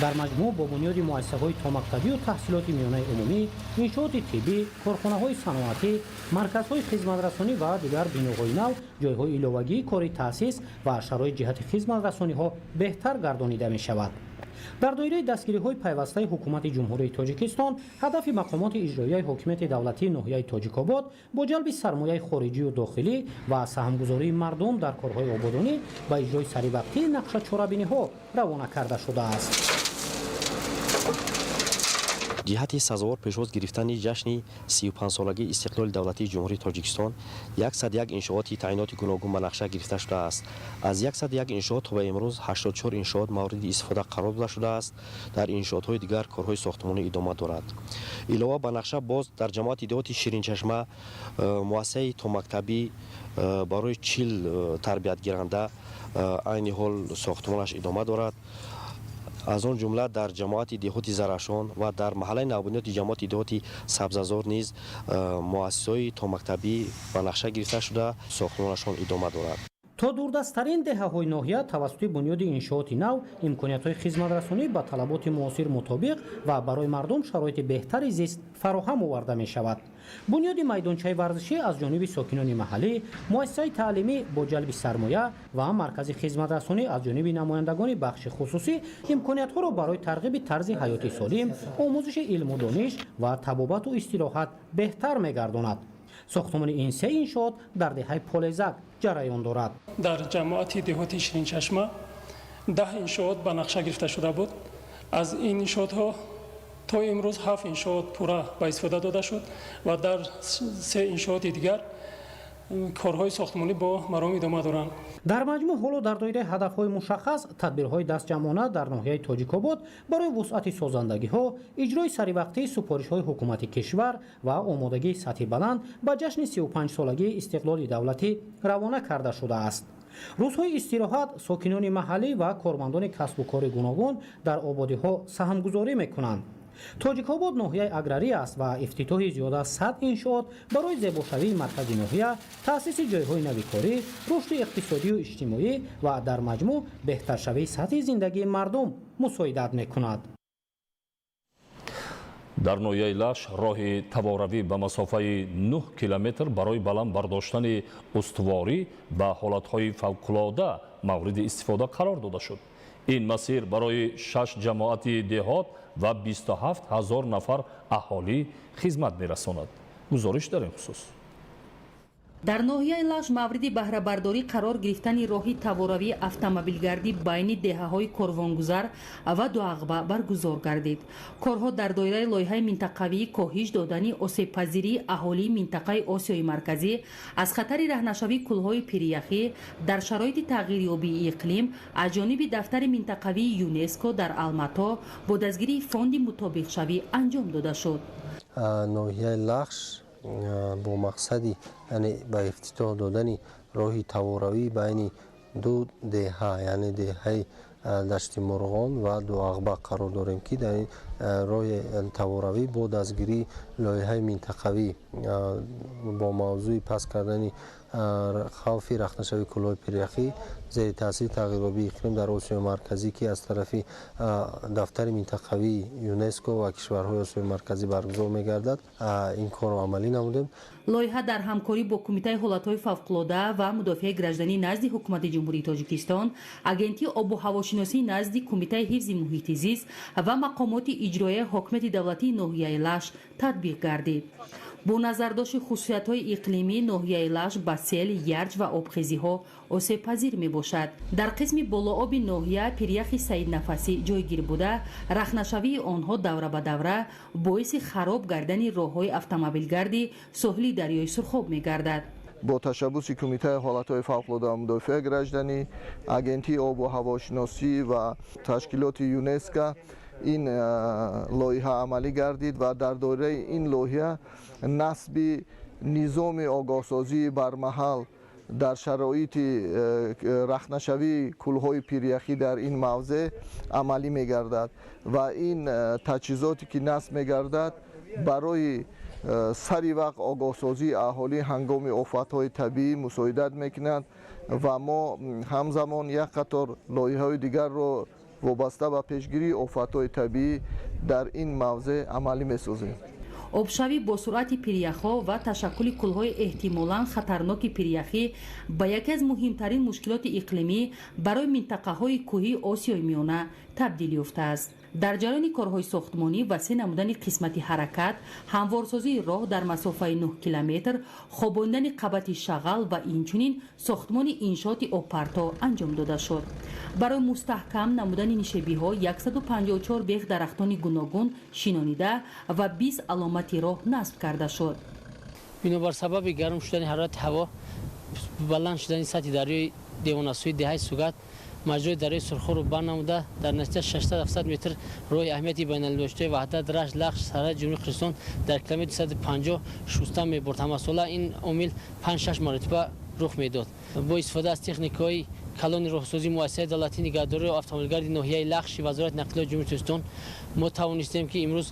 S1: در مجموع با بنیاد مؤسسه‌های تا مکتبی و تحصیلات میانه عمومی، انشاءات طبی، کارخانه‌های صنعتی، مرکزهای خدمت‌رسانی و دیگر بناهای نو، جای‌های ایلاوگی کاری تأسیس و شرایط جهت خدمت‌رسانی‌ها بهتر گردانیده می‌شود. در دایره دستگیری‌های پیوسته حکومت جمهوری تاجیکستان، هدف مقامات اجرایی حاکمیت دولتی ناحیه تاجیک‌آباد با جلب سرمایه خارجی و داخلی و سهمگذاری مردم در کارهای آبادانی و اجرای سریع‌وقتی نقشه چاره‌بینی‌ها روانه کرده شده است.
S22: جهت سزاوار پیشواز گرفتن جشن 35 سالگی استقلال دولتی جمهوری تاجیکستان 101 انشاءات تعیینات گوناگون به نقشه گرفته شده است. از 101 انشاءات تا به امروز 84 انشاءات مورد استفاده قرار داده شده است. در انشاءات‌های دیگر کارهای ساختمانی ادامه دارد. علاوه بر نقشه باز در جماعت دهاتی شیرین چشمه مؤسسه تا مکتبی برای 40 تربیت گیرنده عین حال ساختمانش ادامه دارد. از آن جمله در جماعت دهاتی زرشان و در محله نوبنیات جماعت دهاتی سبززار نیز مؤسسه‌های تا مکتبی به نقشه گرفته شده ساختمانشان ادامه دارد.
S1: تا دوردستترین دهه‌های ناحیه توسط بنیاد انشاءات نو امکانیت‌های خدمت‌رسانی به طلبات معاصر مطابق و برای مردم شرایط بهتری زیست فراهم آورده می‌شود. بنیاد میدانچه ورزشی از جانب ساکنان محلی، مؤسسه تعلیمی با جلب سرمایه و مرکز خدمت‌رسانی از جانب نمایندگان بخش خصوصی امکانیت‌ها را برای ترغیب طرز حیاتی سالم، آموزش علم و دانش و طبابت و استراحت بهتر می‌گرداند. ساختمان این سه انشاءات در دهه پالزک جریان دارد.
S23: در جماعت دهاتی شیرین چشمه 10 انشاءات به نقشه گرفته شده بود. از این انشاءات تا امروز 7 انشاءات پورا به استفاده داده شد و در 3 انشاءات دیگر کارهای ساختمانی با مرام ادامه دارند.
S1: در مجموع حالا در دایره هدف‌های مشخص تدبیرهای دستجمعانه در ناحیه تاجیک‌آباد برای وسعت سازندگی‌ها، اجرای سریع‌وقتی سفارش‌های حکومت کشور و آمادگی سطح بلند به جشن 35 سالگی استقلال دولتی روانه کرده شده است. روزهای استراحت ساکنان محلی و کارمندان کسب و کار گوناگون در آبادی‌ها سهمگذاری می‌کنند. تاجیک‌آباد ناحیه اگراری است و افتتاح زیاده از 100 انشاءات برای زیباشوی مرکز ناحیه، تأسیس جای‌های نوی کاری، رشد اقتصادی و اجتماعی و در مجموع بهترشوی سطح زندگی مردم مساعدت می‌کند.
S5: در ناحیه لش راه تواروی به مسافه 9 کیلومتر برای баланд برداشتن استواری به حالت‌های فوق‌العاده مورد استفاده قرار داده شد. این مسیر برای 6 جماعت دهات و 27,000 نفر اهالی خدمت می‌رساند. گزارش در این خصوص.
S24: در ناحیه لش مورد بهره‌برداری قرار گرفتن راهی تواروی автомобилгардӣ байни деҳаҳои корвонгузар ва дуағба баргузор гардид. корҳо дар доираи лоиҳаи минтақавии коҳиш додани осебпазирии аҳолии минтақаи осиёи марказӣ аз хатари раҳнашавии кӯлҳои пиряхӣ дар шароити тағйирёбии иқлим аз ҷониби дафтари минтақавии ЮНЕСКО дар Алмато бо дастгирии фонди мутобиқшавӣ анҷом дода шуд.
S25: ناحیه لخش با مقصدی یعنی به افتتاح دادن راهی تواروی بین دو دهه یعنی دهه دشت مرغان و دوغبه قرار داریم که در این راه تواروی با دستگیری لایحه منطقوی با موضوع پس کردن خوف رخنه‌شوی کلاه پریخی زیر تاثیر تغییرآبی اقلیم در آسیای مرکزی که از طرف دفتر منطقوی یونسکو و کشورهای آسیای مرکزی برگزار می‌گردد این کار رو عملی نمودیم.
S24: лоиҳа дар ҳамкорӣ бо кумитаи ҳолатҳои фавқулода ва мудофиаи гражданӣ назди ҳукумати ҷумҳурии тоҷикистон, агентии обу ҳавошиносӣ назди кумитаи ҳифзи муҳити зист ва мақомоти иҷроияи ҳокимияти давлатии ноҳияи лаш татбиқ гардид. бо назардошти хусусиятҳои иқлимӣ ноҳияи лаш ба сел, ярҷ ва обхезиҳо осебпазир мебошад. дар қисми болооби ноҳия пиряхи саиднафасӣ ҷойгир буда, рахнашавии онҳо давра ба давра боиси хароб гардани роҳҳои автомобилгарди соҳили дарёи Сурхоб мегардад.
S26: با تشبث کمیته حالتهای فوق‌العاده و مدافع گраждани агентии обу ҳавошиносӣ ва ташкилоти ЮНЕСКО این لایحه عملی گردید و در دوره این لایحه نصب نظام آگاهسازی برمحل در شرایط رخنه‌شوی کولهای پیریخی در این موضع عملی می‌گردد و این تجهیزاتی که نصب می‌گردد برای سری وقت آگاهسازی اهالی هنگام آفت‌های طبیعی مساعدت میکنند و ما همزمان یک قطار لایحه‌های دیگر را وابسته به پیشگیری آفت‌های طبیعی در این موضع عملی می‌سازیم.
S24: обшавӣ бо суръати пиряхҳо ва ташаккули кӯлҳои эҳтимолан хатарноки пиряхӣ ба яке аз муҳимтарин мушкилоти иқлимӣ барои минтақаҳои кӯҳии осиёи миёна табдил ёфтааст. дар ҷараёни корҳои сохтмонӣ васеъ намудани қисмати ҳаракат, ҳамворсозии роҳ дар масофаи 9 километр, хобондани қабати шағал ва инчунин сохтмони иншооти обпарто анҷом дода шуд. барои мустаҳкам намудани нишебиҳо 154 бех дарахтони гуногун шинонида ва 20 аломати роҳ насб карда шуд.
S2: бинобар сабаби гарм шудани ҳарорати ҳаво, баланд шудани сатҳи дарёи девонасӯи деҳаи сугат маҷрои дарёи сурхӯро барнамуда дар натиҷа 600-700 метр роҳи аҳамияти байналмилалии ваҳдат рашт лахш сарҳади ҷумҳурии қирғизистон дар километри 250 шуста мебурд. ҳамасола ин омил 5-6 маротиба рух медод. бо истифода аз техникаҳои калони роҳсозӣ муассисаи давлатии нигаҳдории автомобилгарди ноҳияи лахши вазорати нақлиёти ҷумҳурии тоҷикистон мо тавонистем ки имрӯз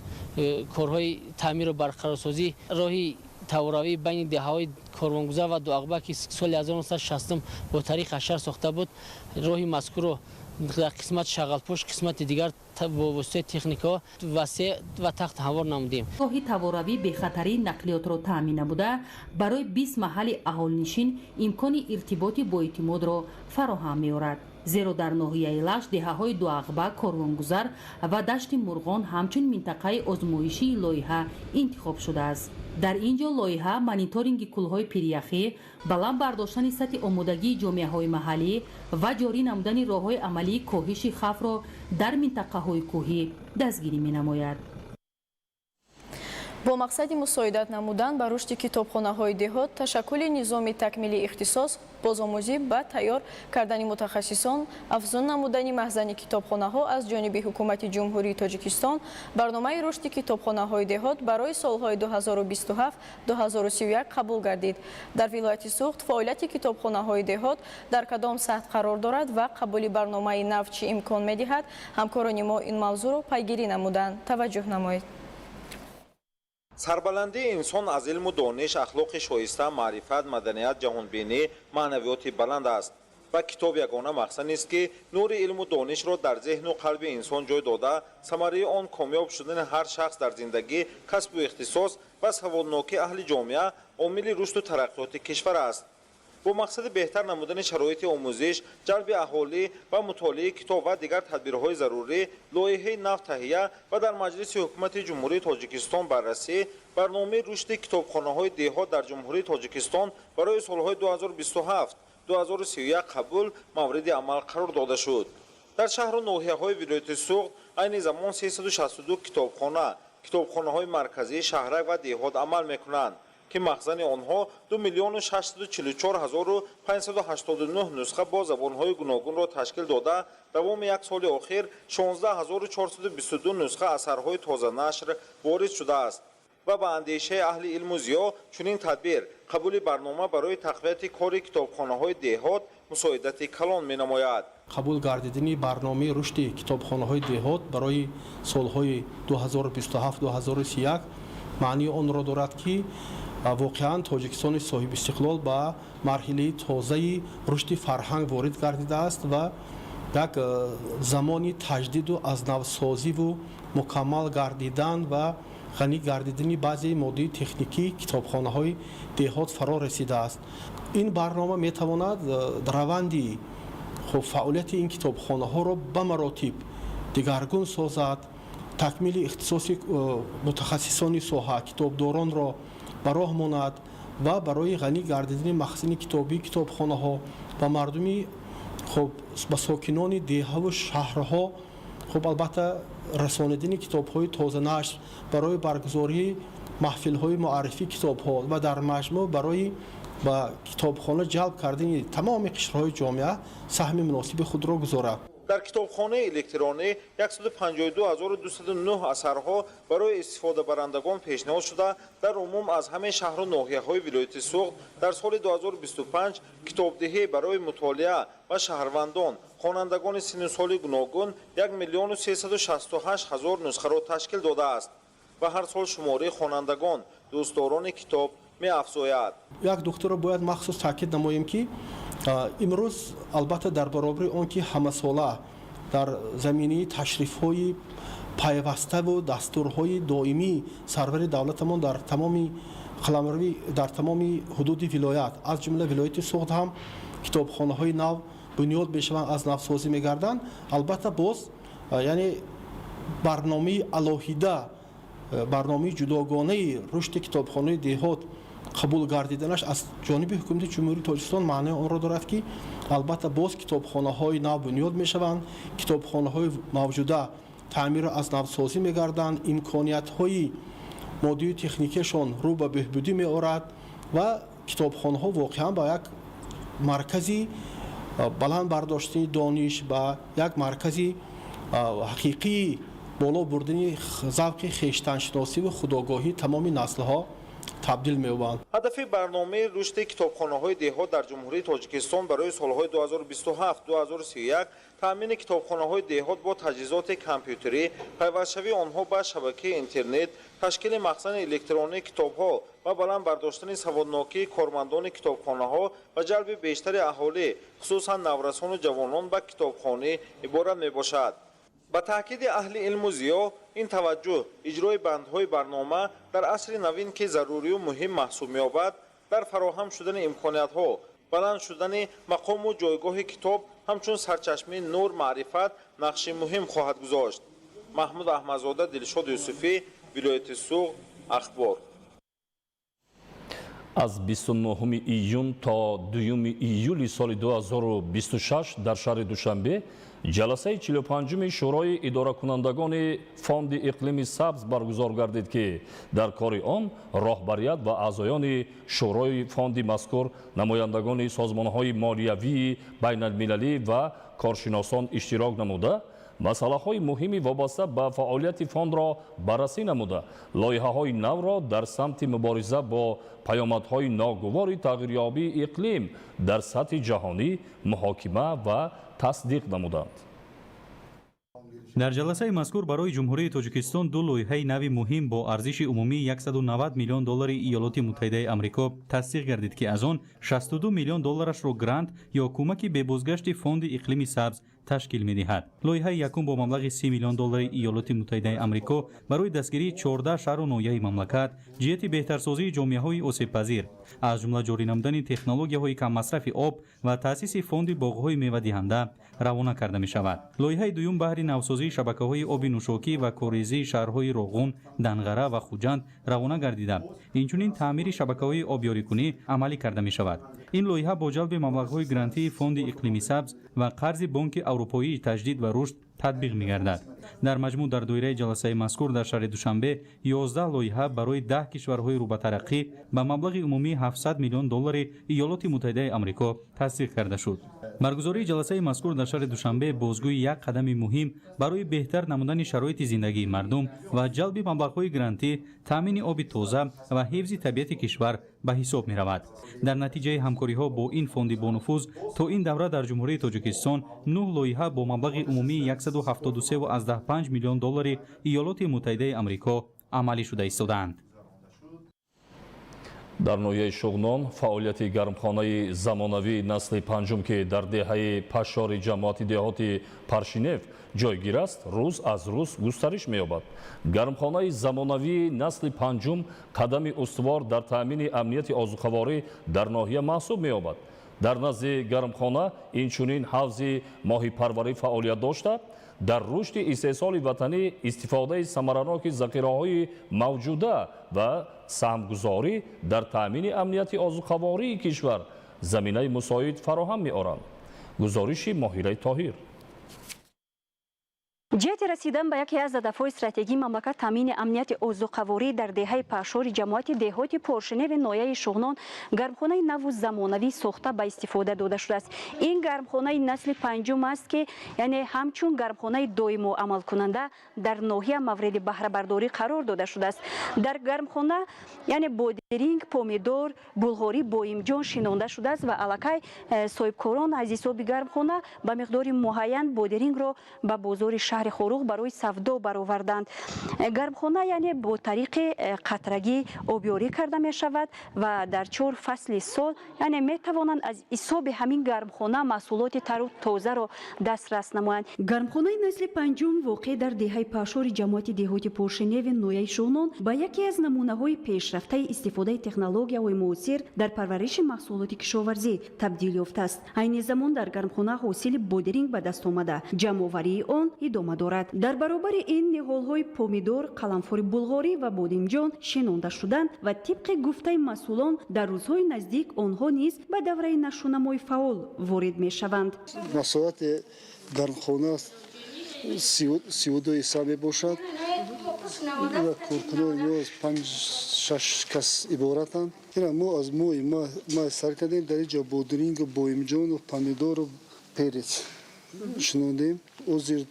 S2: корҳои таъмиру барқарорсозӣ роҳи таворавӣ байни деҳаҳои корвонгузар ва дуағба ки соли 1960 бо тариқи ҳашар сохта буд, роҳи мазкурро дар қисмати шағалпӯш, қисмати дигар бо воситаи техникаҳо васеъ ва тахт ҳамвор намудем.
S24: роҳи таворавӣ бехатарии нақлиётро таъмин намуда, барои 20 маҳалли аҳолинишин имкони иртиботи боэътимодро фароҳам меорад. зеро дар ноҳияи лаш деҳаҳои дуағба, корвонгузар ва дашти мурғон ҳамчун минтақаи озмоишии лоиҳа интихоб шудааст. дар ин ҷо лоиҳа мониторинги кӯлҳои пиряхӣ, баланд бардоштани сатҳи омодагии ҷомеаҳои маҳаллӣ ва ҷорӣ намудани роҳҳои амалии коҳиши хавфро дар минтақаҳои кӯҳӣ дастгирӣ менамояд.
S6: бо мақсади мусоидат намудан ба рушди китобхонаҳои деҳот, ташаккули низоми такмили ихтисос, бозомӯзӣ ба тайёр кардани мутахассисон, афзун намудани маҳзани китобхонаҳо аз ҷониби ҳукумати ҷумҳурии Тоҷикистон барномаи рушди китобхонаҳои деҳот барои солҳои 2027-2031 қабул гардид. дар вилояти Суғд фаъолияти китобхонаҳои деҳот дар кадом сатҳ қарор дорад ва қабули барномаи нав чӣ имкон медиҳад, ҳамкорони мо ин мавзӯъро пайгирӣ намуданд. таваҷҷӯҳ намоед.
S12: сарбаландии инсон аз илму дониш, ахлоқи шоиста, маърифат, маданият, ҷаҳонбинӣ, маънавиёти баланд аст. ва китоб ягона мақсад нест ки нури илму донишро дар зеҳну қалби инсон ҷой дода, самараи он комёб шудани ҳар шахс дар зиндагӣ, касбу ихтисос ва саводнокии аҳли ҷомеа омили рушду тараққиёти кишвар аст. бо мақсади беҳтар намудани шароити омӯзиш, ҷалби аҳолӣ ва мутолиаи китоб ва дигар тадбирҳои зарурӣ, лоиҳаи нав таҳия ва дар маҷлиси ҳукумати ҷумҳурии Тоҷикистон баррасӣ барномаи рушди китобхонаҳои деҳот дар ҷумҳурии Тоҷикистон барои солҳои 2027-2031 қабул мавриди амал қарор дода шуд. дар шаҳру ноҳияҳои вилояти Суғд айни замон 362 китобхонаҳои марказӣ, шаҳрак ва деҳот амал мекунанд ки махзани онҳо 2,644,589 нусха бо забонҳои гуногунро ташкил дода, давоми як соли охир 16422 нусха асарҳои тозанашр ворид шудааст. ва ба андешаи аҳли илму зиё чунин тадбир қабули барнома барои тақвияти кори китобхонаҳои деҳот мусоидати калон менамояд.
S3: қабул гардидани барномаи рушди китобхонаҳои деҳот барои солҳои 2027-2031 маънии онро дорад ки воқеан Тоҷикистони соҳибистиқлол ба марҳилаи тозаи рушди фарҳанг ворид гардидааст ва як замони таҷдиду азнавсозиву мукаммал гардидан ва ғанӣ гардидани баъзеи моддаи техникии китобхонаҳои деҳот фаро расидааст. ин барнома метавонад раванди фаъолияти ин китобхонаҳоро ба маротиб дигаргун созад, такмили ихтисоси мутахассисони соҳа, китобдоронро ба роҳ монад ва барои ғанӣ гардидани махзани китобии китобхонаҳо ба мардуми ба сокинони деҳаву шаҳрҳо албатта расонидани китобҳои тозанашр барои баргузории маҳфилҳои муаррифии китобҳо ва дар маҷмӯъ барои ба китобхона ҷалб кардани тамоми қишрҳои ҷомеа саҳми муносиби худро гузорад.
S12: дар китобхонаи электронӣ 152,209 асарҳо барои истифодабарандагон пешниҳод шуда, дар умум аз ҳамаи шаҳру ноҳияҳои вилояти Суғд дар соли 2025 китобдиҳӣ барои мутолиа ва шаҳрвандон, хонандагони синну соли гуногун 1,368,000 нусхаро ташкил додааст ва ҳар сол шумораи хонандагон дӯстдорони китоб меафзояд.
S3: як нуқтаро бояд махсус таъкид намоем ки имрӯз албатта дар баробари он ки ҳамасола дар заминаи ташрифҳои пайваставу дастурҳои доимӣ сарвари давлатамон дар тамоми қаламравӣ дар тамоми ҳудуди вилоят аз ҷумла вилояти суғд ҳам китобхонаҳои нав бунёд мешаванд аз навсозӣ мегарданд албатта боз яъне барномаи алоҳида барномаи ҷудогонаи рушди китобхонаҳои деҳот қабул гардиданаш аз ҷониби ҳукумати ҷумҳурии тоҷикистон маънои онро дорад ки албатта боз китобхонаҳои нав бунёд мешаванд китобхонаҳои мавҷуда таъмирро аз навсозӣ мегарданд имкониятҳои моддию техникияшон рӯ ба беҳбудӣ меорад ва китобхонаҳо воқеан ба як маркази баланд бардоштани дониш ба як маркази ҳақиқии боло бурдани завқи хештаншиносиву худогоҳии тамоми наслҳо табдил меёбанд.
S12: ҳадафи барномаи рушди китобхонаҳои деҳот дар ҷумҳурии тоҷикистон барои солҳои 2027-2031 таъмини китобхонаҳои деҳот бо таҷҳизоти компютерӣ, пайвастшавии онҳо ба шабакаи интернет, ташкили махзани электронии китобҳо ва баланд бардоштани саводнокии кормандони китобхонаҳо ва ҷалби бештари аҳолӣ, хусусан наврасону ҷавонон ба китобхонӣ иборат мебошад. ба таъкиди аҳли илму зиё ин таваҷҷӯҳ иҷрои бандҳои барнома дар асри навин ки зарурию муҳим маҳсуб меёбад дар фароҳам шудани имкониятҳо, баланд шудани мақому ҷойгоҳи китоб ҳамчун сарчашмаи нур маърифат нақши муҳим хоҳад гузошт. маҳмуд аҳмадзода, Дилшод Юсуфӣ, вилояти Суғд, Ахбор.
S5: аз 29 июн то 2 июли соли 2026 дар шаҳри Душанбе ҷаласаи 45-уми шӯрои идоракунандагони фонди иқлими сабз баргузор гардид ки дар кори он роҳбарият ва аъзоёни шӯрои фонди мазкур намояндагони созмонҳои молиявии байналмилалӣ ва коршиносон иштирок намуда масъалаҳои муҳими вобаста ба фаъолияти фондро баррасӣ намуда лоиҳаҳои навро дар самти мубориза бо паёмадҳои ногувори тағйирёбии иқлим дар сатҳи ҷаҳонӣ муҳокима ва тасдиқ намуданд.
S4: дар ҷаласаи мазкур барои ҷумҳурии тоҷикистон ду лоиҳаи нави муҳим бо арзиши умумии $190 миллион иёлоти муттаҳидаи амрико тасдиқ гардид ки аз он $62 миллион рашро грант ё кӯмаки бебозгашти фонди иқлими сабз ташкил медиҳад. лоиҳаи якум бо маблағи $30 миллион иёлоти муттаҳидаи амрико барои дастгирии 14 шаҳру ноҳияи мамлакат ҷиҳати беҳтарсозии ҷомеаҳои осебпазир аз ҷумла ҷорӣ намудани технологияҳои каммасрафи об ва таъсиси фонди боғҳои мевадиҳанда равона карда мешавад. лоиҳаи дуюм баҳри навсозии шабакаҳои оби нӯшокӣ ва коррезии шаҳрҳои Роғун, Данғара ва Хуҷанд равона гардида инчунин таъмири шабакаҳои обёрикунӣ амалӣ карда мешавад. ин лоиҳа бо ҷалби маблағҳои грантии фонди иқлими сабз ва қарзи бонки аврупоии таҷдид ва рушд татбиқ мегардад. дар маҷмӯъ дар доираи ҷаласаи мазкур дар шаҳри Душанбе 11 лоиҳа барои 10 кишварҳои рӯбатараққӣ ба маблағи умумии $700 миллион иёлоти муттаҳидаи амрико тасдиқ карда шуд. баргузории ҷаласаи мазкур дар шаҳри Душанбе бозгӯи як қадами муҳим барои беҳтар намудани шароити зиндагии мардум ва ҷалби маблағҳои грантӣ, таъмини оби тоза ва ҳифзи табиати кишвар ба ҳисоб меравад. дар натиҷаи ҳамкориҳо бо ин фонди бонуфуз то ин давра дар ҷумҳурии тоҷикистон 9 лоиҳа бо маблағи умумии $173.5 миллион иёлоти муттаҳидаи амрико амалӣ шуда истодаанд.
S5: дар ноҳияи Шуғнон фаъолияти гармхонаи замонавии насли панҷум ки дар деҳаи пашшори ҷамоати деҳоти Паршинев ҷойгир аст, рӯз аз рӯз густариш меёбад. гармхонаи замонавии насли панҷум қадами устувор дар таъмини амнияти озуқаворӣ дар ноҳия маҳсуб меёбад. дар назди гармхона инчунин ҳавзи моҳипарварӣ фаъолият дошта, дар рушди истеҳсоли ватанӣ истифодаи самараноки захираҳои мавҷуда ва саҳмгузорӣ дар таъмини амнияти озуқавории кишвар заминаи мусоид фароҳам меоранд. гузориши Моҳираи Тоҳир.
S7: ҷиҳати расидан ба яке аз ҳадафҳои стратегии мамлакат таъмини амнияти озуқаворӣ дар деҳаи пашшори ҷамоати деҳоти Поршиневи ноҳияи Шуғнон гармхонаи наву замонавӣ сохта ба истифода дода шудааст. ин гармхонаи насли панҷум аст ки яъне ҳамчун гармхонаи доимо амалкунанда дар ноҳия мавриди баҳрабардорӣ қарор дода шудааст. дар гармхона яъне боди بودرینگ، پومیدور، بلغاری، بویمجان شنانده شده است و علاقه صاحبکاران از حساب گرمخانه به مقدار معین بودرینگ را به بازار شهر خوروغ برای سودا برآوردند. گرمخانه یعنی با طریق قطرگی آبیاری کرده می شود و در 4 فصل سال یعنی می توانند از حساب همین گرمخانه محصولات تر و تازه را دسترس نمایند. گرمخانه نسل پنجم واقع در دهه پاشور جماعت دهات پورشنیو نویای شغنان با یکی از نمونه‌های پیشرفته استفاده تکنولوژی‌های معاصر در پرورش محصولات کشاورزی تبدیل یافته است. این زمان در گرمخانه حاصل بودرینگ به دست آمده، جمع‌آوری آن ادامه دارد. در برابر این نهال‌های پومیدور، قلمفور بلغاری و بادمجان شنانده شدند و طبق گفته مسئولان در روزهای نزدیک آنها نیز به دوره نشونمای فعال وارد می‌شوند.
S8: محصولات گرمخانه 32 سال باشد و کارکنان 5-6 کس عبارتند. ما از ما سر کردیم در اینجا بودرینگ و بویمجان و پمیدور و پرچ شنوندیم و زیر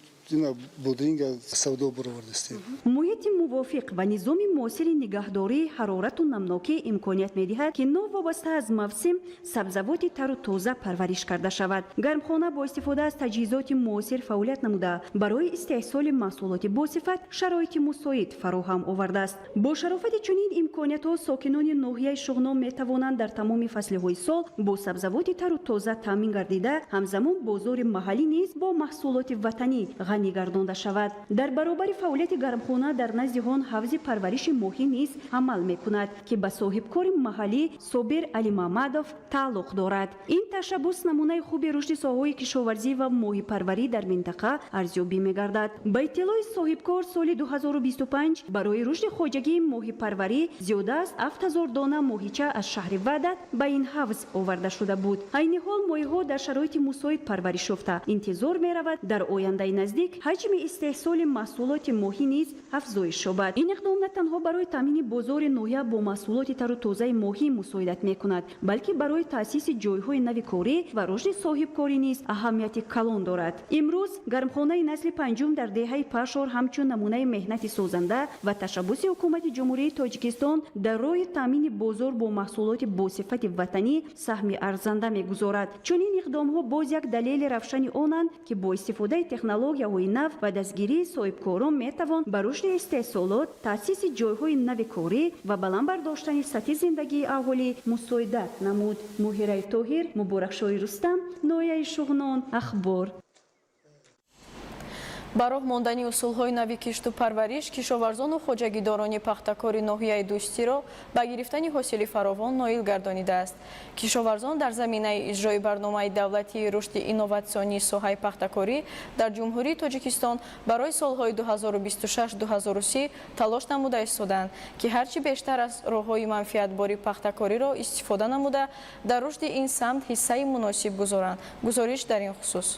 S8: بودرینگ از سودا برآوردیم.
S7: محیط موافق و نظام معاصر نگهداری حرارت و نمناکی امکانیت می‌دهد که نوابسته از موسم سبزیجات تر و تازه پرورش کرده شود. گرمخانه با استفاده از تجهیزات معاصر فعالیت نموده برای استحصال محصولات با صفت شرایط مساعد فراهم آورده است. با شرافت چنین امکانیت‌ها ساکنان ناحیه شغنان می‌توانند در تمام فصل‌های سال با سبزیجات تر و تازه تامین گردیده همزمان بازار محلی نیز با محصولات وطنی غنی گردانده شود. در برابر فعالیت گرمخانه در نزد آن حوض پرورش ماهی نیز عمل می‌کند که به صاحبکار محلی صابر علی محمدов تعلق دارد. این تشبث نمونه خوب رشد ساحه‌های کشاورزی و ماهی پروری در منطقه ارزیابی می‌گردد. با اطلاع صاحبکار سال 2025 برای رشد خواجگی ماهی پروری زیاده از 7000 دانه ماهیچه از شهر وحدت به این حوض آورده شده بود. عین حال ماهی‌ها در شرایط مساعد پرورش یافته. انتظار می‌رود در آینده نزدیک حجم استحصال محصولات ماهی نیز افزایش یابد. این اقدام نه تنها برای تامین بازار ناحیه با محصولات تر و تازه ماهی مساعدت می‌کند، بلکه برای تأسیس جای‌های نوی کاری و رشد صاحبکاری نیز اهمیت کلان دارد. امروز گرمخانه نسل پنجم در دهه پاشور همچون نمونه مهنت سازنده و تشبث حکومت جمهوری تاجیکستان در راه تامین بازار با محصولات با صفت وطنی سهم ارزنده می‌گذارد. چون این اقدام‌ها باز یک دلیل روشن آنند که با استفاده تکنولوژی‌های نو و دستگیری صاحبکاران می‌توان به رشد استحصالات، تأسیس جای‌های نوی کاری و بلند برداشتن سطح زندگی اهالی مساعدت نمود. مهیره طاهر، مبارکشاه رستم، ناحیه شغنان، اخبار.
S6: ба роҳ мондани усулҳои нави кишту парвариш кишоварзону хоҷагидорони пахтакори ноҳияи дӯстиро ба гирифтани ҳосили фаровон ноил гардонидааст. кишоварзон дар заминаи иҷрои барномаи давлатии рушди инноватсионии соҳаи пахтакорӣ дар ҷумҳурии Тоҷикистон барои солҳои 2026-2030 талош намуда истоданд, ки ҳарчи бештар аз роҳҳои манфиатбори пахтакориро истифода намуда дар рушди ин самт ҳиссаи муносиб гузоранд. гузориш дар ин хусус.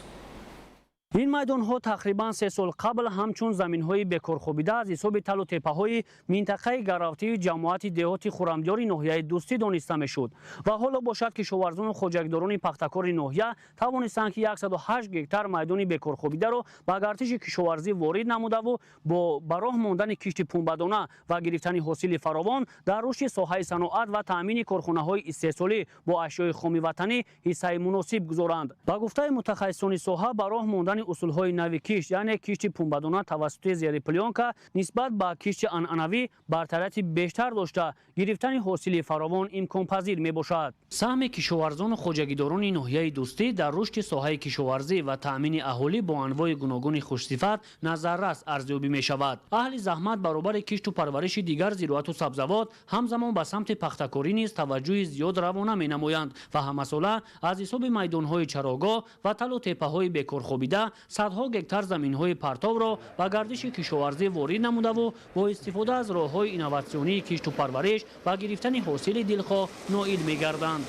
S10: این میدان ها تقریبا 3 سال قبل همچون زمین های بکارخوابیده از حساب تل و تپه های منطقه گراوتی جماعت دهات خرمدار ناحیه دوستی دانسته میشد و حالا باشد که کشاورزان و خوجگداران پختکار ناحیه توانستند که 108 گکتار میدان بکارخوابیده را به گردش کشاورزی وارد نموده و با براه ماندن کشت پنبه‌دانه و گرفتن حاصل فراوان در رشد ساحه صنعت و تامین کارخانه های استحصالی با اشیاء خام وطنی حصه مناسب گذارند. با گفته متخصصان ساحه براه ماندن اصولهای نوی کشت یعنی کشت پنبه‌دانه توسط زیر پلیانکا نسبت به کشت عنعنوی برتریت بیشتر داشته گرفتن حاصل فراوان امکان پذیر می باشد. سهم کشاورزان و خوجگیداران ناحیه دوستی در رشد ساحه کشاورزی و تامین اهالی با انواع گوناگون خوش‌صفت نظررس ارزیابی می شود. اهل زحمت برابر کشت و پرورش دیگر زراعت و سبزیجات همزمان به سمت پختکاری نیز توجه زیاد روانه می نمایند و همساله از حساب میدان‌های چراگاه و تل و تپه‌های بکارخوابیده صدها گکتار زمین‌های پرتو را به گردش کشاورزی وارد نموده و با استفاده از راه‌های اینوواسیونی کشت و پرورش و گرفتن حاصل دلخواه نائل می‌گردند.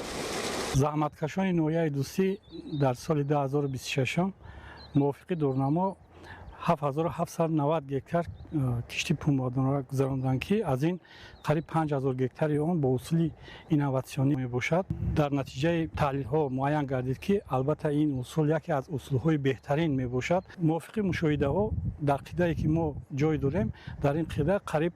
S11: زحمتکشان ناحیه دوستی در سال 2026 موافق دورنما 7790 گکتار کشتی پنبه‌دانه را گذراندند که از این قریب 5000 گکتار آن با اصول اینوواسیونی می باشد. در نتیجه تحلیل ها معین گردید که البته این اصول یکی از اصول های بهترین می باشد. موافق مشاهده ها در قیده که ما جای داریم در این قیده قریب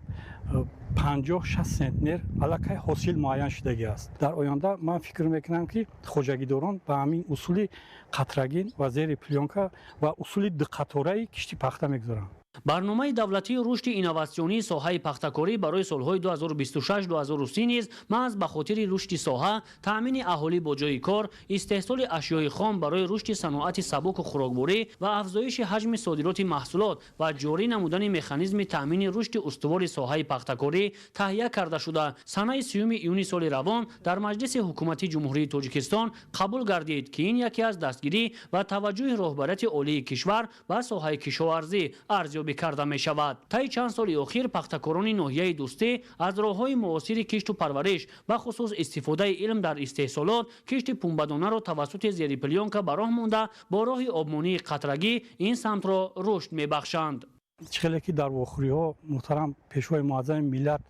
S11: 50-60 سنتنر علاقه حاصل معین شدگی است. در آینده من فکر میکنم که خوجگیداران به همین اصول قطرگین و زیر پلیونکا و اصول دقتوره کشتی پخته میگذارن.
S10: برنامه دولتی رشد اینواسیونی ساحه پختکاری برای سالهای 2026-2030 نیز محض به خاطر رشد ساحه، تامین اهالی با جای کار، استحصال اشیای خام برای رشد صنعت سبک و خوراکبری و افزایش حجم صادرات محصولات و جاری نمودن مکانیزم تامین رشد استوار ساحه پختکاری تهیه کرده شده. سنه 30 ایونی سال روان در مجلس حکومتی جمهوری تاجیکستان قبول گردید که این یکی از دستگیری و توجه رهبریت عالی کشور به ساحه کشاورزی ارزیابی کرده می شود. طی چند سال اخیر پختکاران ناحیه دوستی از راه‌های معاصر کشت و پرورش و خصوص استفاده علم در استحصالات کشت پنبه‌دانه را توسط زیر پلیونکا به راه مانده با راه آبمانی قطرگی این سمت را رشد می بخشند.
S11: خیلی که در واخوری‌ها محترم پیشوای معظم ملت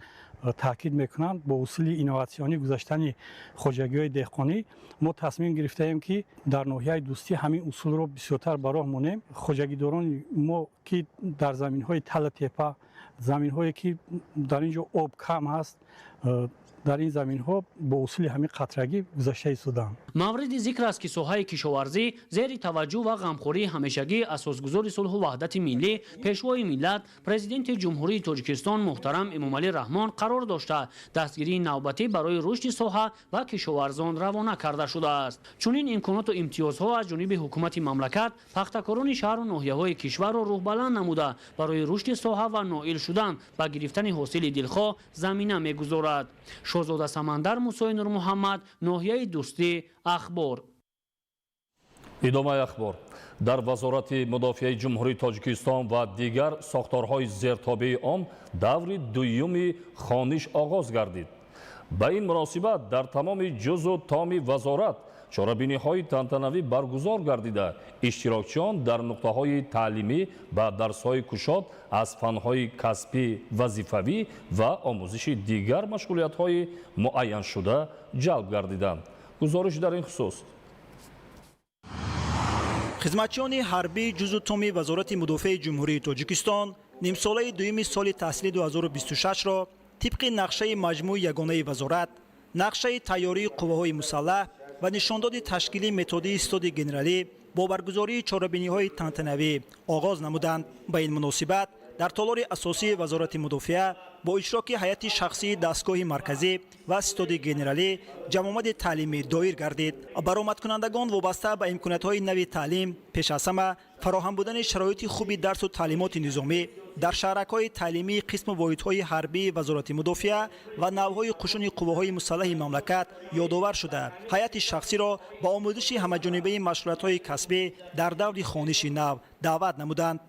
S11: تاکید میکنند با اصول اینواسیونی گذاشتن خوجگی‌های دهقانی ما تصمیم گرفتیم که در ناحیه دوستی همین اصول رو بسیارتر به راه مانیم. خوجگیداران ما که در زمین‌های تل تپه، زمین‌هایی که در اینجا آب کم هست، در این زمین‌ها با اصول همین قطرگی گذاشته ایستادند.
S10: مورد ذکر است که ساحه کشاورزی زیر توجه و غمخوری همیشگی اساسگزار صلح و وحدت ملی پیشوای ملت پرزیدنت جمهوری تاجیکستان محترم امامعلی رحمان قرار داشته دستگیری نوبتی برای رشد ساحه و کشاورزان روانه کرده شده است. چنین امکانات و امتیازها از جانب حکومت مملکت پختکاران شهر و ناحیه‌های کشور را راهبلند نموده برای رشد ساحه و نائل شدن و گرفتن حاصل دلخواه زمینه می‌گذارد. شاهزاده سمندر موسی نور محمد، ناحیه دوستی، اخبار.
S5: ادامه اخبار. در وزارت مدافعه جمهوری تاجیکستان و دیگر ساختارهای زیرتابع عام دور دوم خوانش آغاز گردید. به این مناسبت در تمام جزء و تام وزارت چاره‌بینی‌های تنتنوی برگزار گردیده. اشتراکچیان در نقطه‌های تعلیمی و درس‌های کشاد از فن‌های کسبی وظیفوی و آموزش دیگر مشغولیت‌های معین شده جلب گردیدند. گزارش در این خصوص.
S9: خدمتچیان حربی جزء تومی وزارت مدافع جمهوری تاجیکستان نیمساله دوم سال تحصیلی 2026 را طبق نقشه مجموع یگانه وزارت، نقشه تیاری قوه‌های مسلح و نشانداد تشکیلی متدی استاد گنرالی با برگزاری چاره‌بینی‌های تنتنوی آغاز نمودند. به این مناسبت در تالار اساسی وزارت مدافعه با اشتراک هیئت شخصی دستگاه مرکزی و استاد گنرالی جمع‌آمد تعلیمی دایر گردید. برآمدکنندگان وابسته به امکانات‌های نوی تعلیم پیش از همه فراهم بودن شرایط خوبی درس و تعلیمات نظامی در شهرک‌های تعلیمی قسم واحدهای حربی وزارت مدافعه و نوع‌های قشون قوه‌های مسلح مملکت یادآور شده هیئت شخصی را با آموزش همه‌جانبه مشغولیت‌های کسبی در دور خوانش نو دعوت نمودند.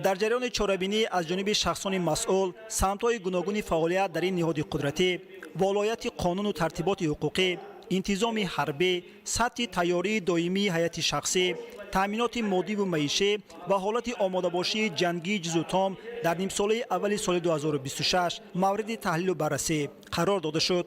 S9: در جریان چاره‌بینی از جانب شخصان مسئول سمت‌های گوناگون فعالیت در این نهاد قدرتی، ولایت قانون و ترتیبات حقوقی، انتظام حربی، سطح تیاری دائمی هیئت شخصی، تامینات مادی و معیشی و حالت آماده‌باشی جنگی جزء تام در نیم ساله اول سال 2026 مورد تحلیل و بررسی قرار داده شد.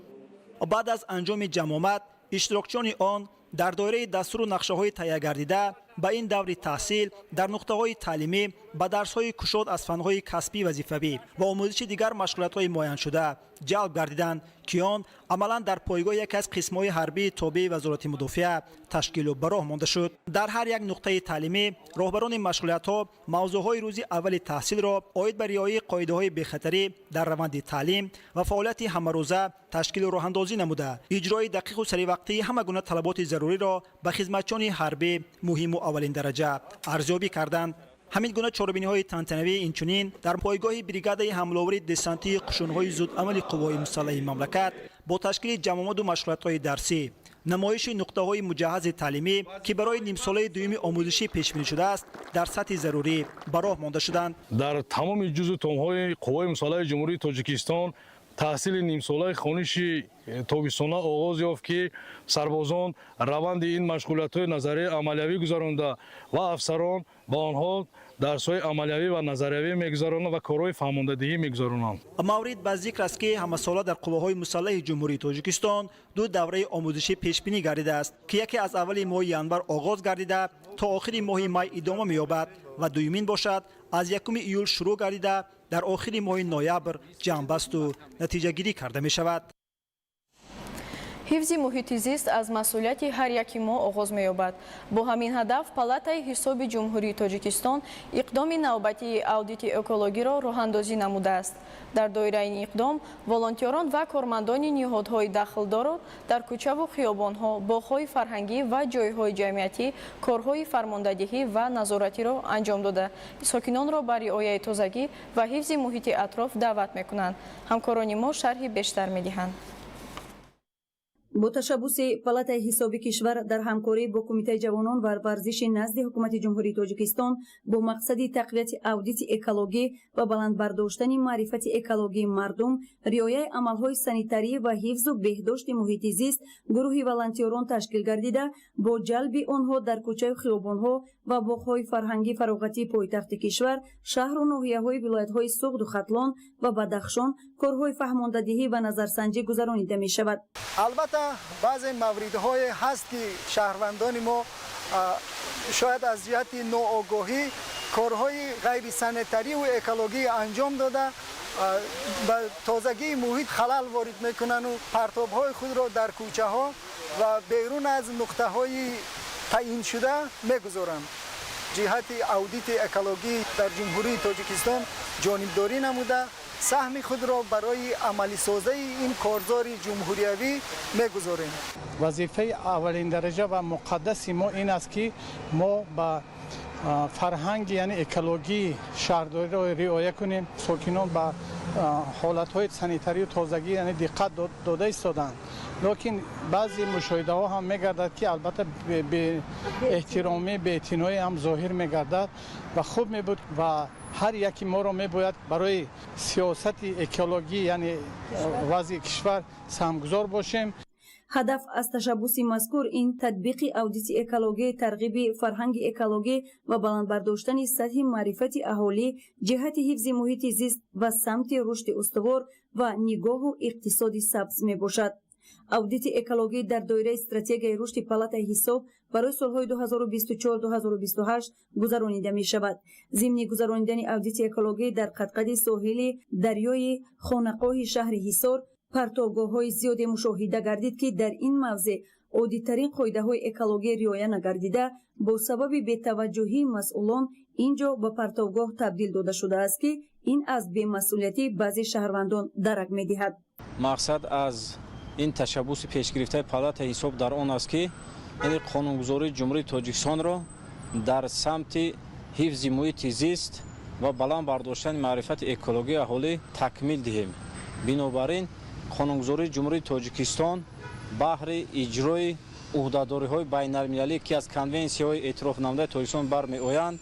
S9: بعد از انجام جمع‌آمد اشتراکچیان آن در دایره دستور و نقشه‌های تهیه گردیده به این دوره تحصیل در نقطه‌های تعلیمی با درس‌های کشاد از فن‌های کسبی وظیفوی و آموزش دیگر مشغولیت‌های معین شده جلب گردیدند که آن عملاً در پایگاه یکی از قسم‌های حربی تابع وزارت مدافعه تشکیل و براه مانده شد. در هر یک نقطه تعلیمی راهبران مشغولیت‌ها موضوع‌های روز اول تحصیل را عاید به رعایت قاعده‌های بی‌خطری در روند تعلیم و فعالیت همه‌روزه تشکیل و راه‌اندازی نموده اجرای دقیق و سریع همه گونه طلبات ضروری را به خدمتچیان حربی مهم و اولین درجه ارزیابی کردند. همین گونه چاره‌بینی‌های تنتنوی اینچنین در پایگاه بریگاد حمله‌آوری دسانتی قشون‌های زودعمل قوای مسلح مملکت با تشکیل جمع‌آمد و مشغولیت‌های درسی، نمایش نقطه‌های مجهز تعلیمی که برای نیم ساله دوم آموزشی پیش بینی شده است در سطح ضروری براه مانده شدند.
S13: در تمام جزء توم‌های قوای مسلح جمهوری تاجیکستان تحصیل نیم ساله خوانشی تابستانه آغاز یافت که سربازان روند این مشغولیت‌های نظری عملیوی گذرانده و افسران با آنها درس‌های عملیوی و نظریوی می‌گذرانند و کارهای فهماندهی می‌گذرانند.
S9: مورد به ذکر است که همساله در قوه‌های مسلح جمهوری تاجیکستان دو دوره آموزشی پیش بینی گردیده است که یکی از اول ماه ژانویه آغاز گردیده تا آخر ماه می ادامه می‌یابد و دومین باشد از 1 ایول شروع گردیده در آخر ماه نوامبر جمع‌بست و نتیجه گیری کرده می شود.
S6: حفظ محیط زیست از مسئولیت هر یکی ما آغاز می‌یابد. با همین هدف پالاتای حساب جمهوری تاجیکستان اقدام نوبتی اودیت اکولوژی را راه‌اندازی نموده است. در دایره این اقدام волонтерان و کارمندان نهادهای دخلدار در کوچه و خیابان‌ها، باغ‌های فرهنگی و جای‌های جمعیتی کارهای فرماندهی و نظارتی را انجام داده ساکنان را بر رعایت تازگی و حفظ محیط اطراف دعوت می‌کنند. همکاران ما شرح بیشتر می‌دهند.
S14: با تشبث پالاتای حساب کشور در همکاری با کمیته جوانان و ورزش نزد حکومت جمهوری تاجیکستان با مقصد تقویت اودیت اکولوژی و بلند برداشتن معرفت اکولوژی مردم، رعایت عملهای سانیتاری و حفظ و بهداشت محیط زیست گروهی волонтерان تشکیل گردیده با جلب آنها در کوچه و خیابان‌ها و باغ‌های فرهنگی فراغتی پایتخت کشور، شهر و ناحیه‌های ولایت‌های سوغد و ختلان و بدخشان کارهای فهماندهی و نظرسنجی گذرانیده می‌شود.
S15: البته بعضی موردهای هست که شهروندان ما شاید از جهت ناآگاهی کارهای غیر سانیتاری و اکولوژی انجام داده به تازگی محیط خلل وارد میکنند و پرتابهای خود را در کوچه ها و بیرون از نقطه های تعیین شده میگذارند. جهت اودیت اکولوژی در جمهوری تاجیکستان جانبداری نموده سهم خود را برای عملی سازی این کارزار جمهوریوی میگذاریم.
S11: وظیفه اولین درجه و مقدس ما این است که ما با فرهنگ یعنی اکولوژی شهرداری را رعایت کنیم. ساکنان با حالت‌های سانیتاری و تازگی یعنی دقت داده ایستادند. لیکن بعضی مشاهده ها هم میگردد که البته به احترامی به اعتنایی هم ظاهر میگردد و خوب میبود و هر یکی ما را میباید برای سیاست اکولوژی یعنی وضع کشور سهمگذار باشیم.
S14: هدف از تشبث مذکور این تطبیق اودیت اکولوژی، ترغیب فرهنگ اکولوژی و بلند برداشتن سطح معرفت اهالی جهت حفظ محیط زیست و سمت رشد استوار و نگاه و اقتصاد سبز می باشد. اودیت اکولوژی در دایره استراتژی رشد پالاتای حساب برای سالهای 2024-2028 گذرانیده می شود. ضمن گذراندن اودیت اکولوژی در قطقه ساحلی دریای خانقاه شهر حصار پرتوگاه‌های زیادی مشاهده گردید که در این موضع عادی‌ترین قاعده‌های اکولوژی رعایت نگردیده با سبب بی‌توجهی مسئولان اینجا به پرتوگاه تبدیل داده شده است که این از بی‌مسئولیتی بعضی شهروندان درک می‌دهد.
S16: مقصد از این تشبث پیشگرفته پالاتای حساب در آن است که این قانونگذاری جمهوری تاجیکستان را در سمت حفظ محیط زیست و بلند برداشتن معرفت اکولوژی اهالی تکمیل دهیم. بنابراین قانونگذاری جمهوری تاجیکستان بهر اجرای عهدهداری‌های بین‌المللی که از کنونسی‌های اعتراف نموده تاجیکستان برمی‌آیند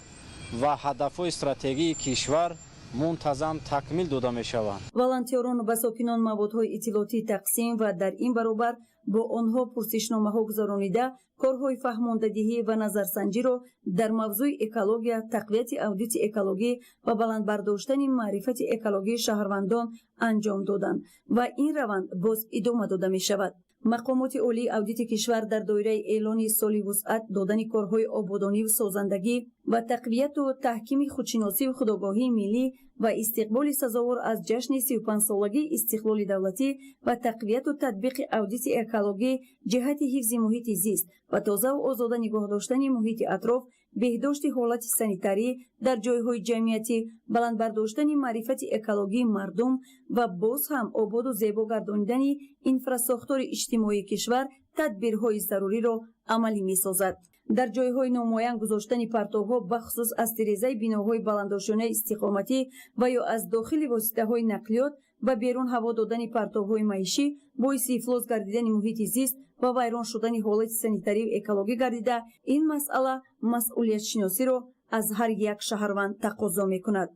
S16: و هدف‌های استراتژیکی کشور منتظم تکمیل داده می‌شوند.
S14: волонтерон ба сокинон маводҳои иттилоотӣ тақсим ва дар ин баробар бо онҳо пурсишномаҳо гузаронида корҳои фаҳмондадиҳӣ ва назарсанҷиро дар мавзӯи экология, тақвияти аудити экологӣ ва баландбардоштани маърифати экологии шаҳрвандон анҷом доданд ва ин раванд боз идома дода мешавад. мақомоти олии аудити кишвар дар доираи эълони соли вусъат додани корҳои ободониву созандагӣ ва тақвияту таҳкими худшиносиву худогоҳии миллӣ ва истиқболи сазовор аз ҷашни 35-солагии истиқлоли давлатӣ ва тақвияту татбиқи аудити экологӣ ҷиҳати ҳифзи муҳити зист ва тозаву озода нигоҳ доштани муҳити атроф, беҳдошти ҳолати санитарӣ дар ҷойҳои ҷамъиятӣ, баландбардоштани маърифати экологии мардум ва боз ҳам ободу зебо гардонидани инфрасохтори иҷтимоии кишвар тадбирҳои заруриро амалӣ месозад. дар ҷойҳои номоян гузоштани партовҳо бахусус аз тирезаи биноҳои баландошонаи истиқоматӣ ва ё аз дохили воситаҳои нақлиёт ба берун ҳаво додани партовҳои маишӣ боиси ифлос гардидани муҳити зист ва вайрон шудани ҳолати санитарию экологӣ гардида, ин масъала масъулиятшиносиро аз ҳар як шаҳрванд тақозо мекунад.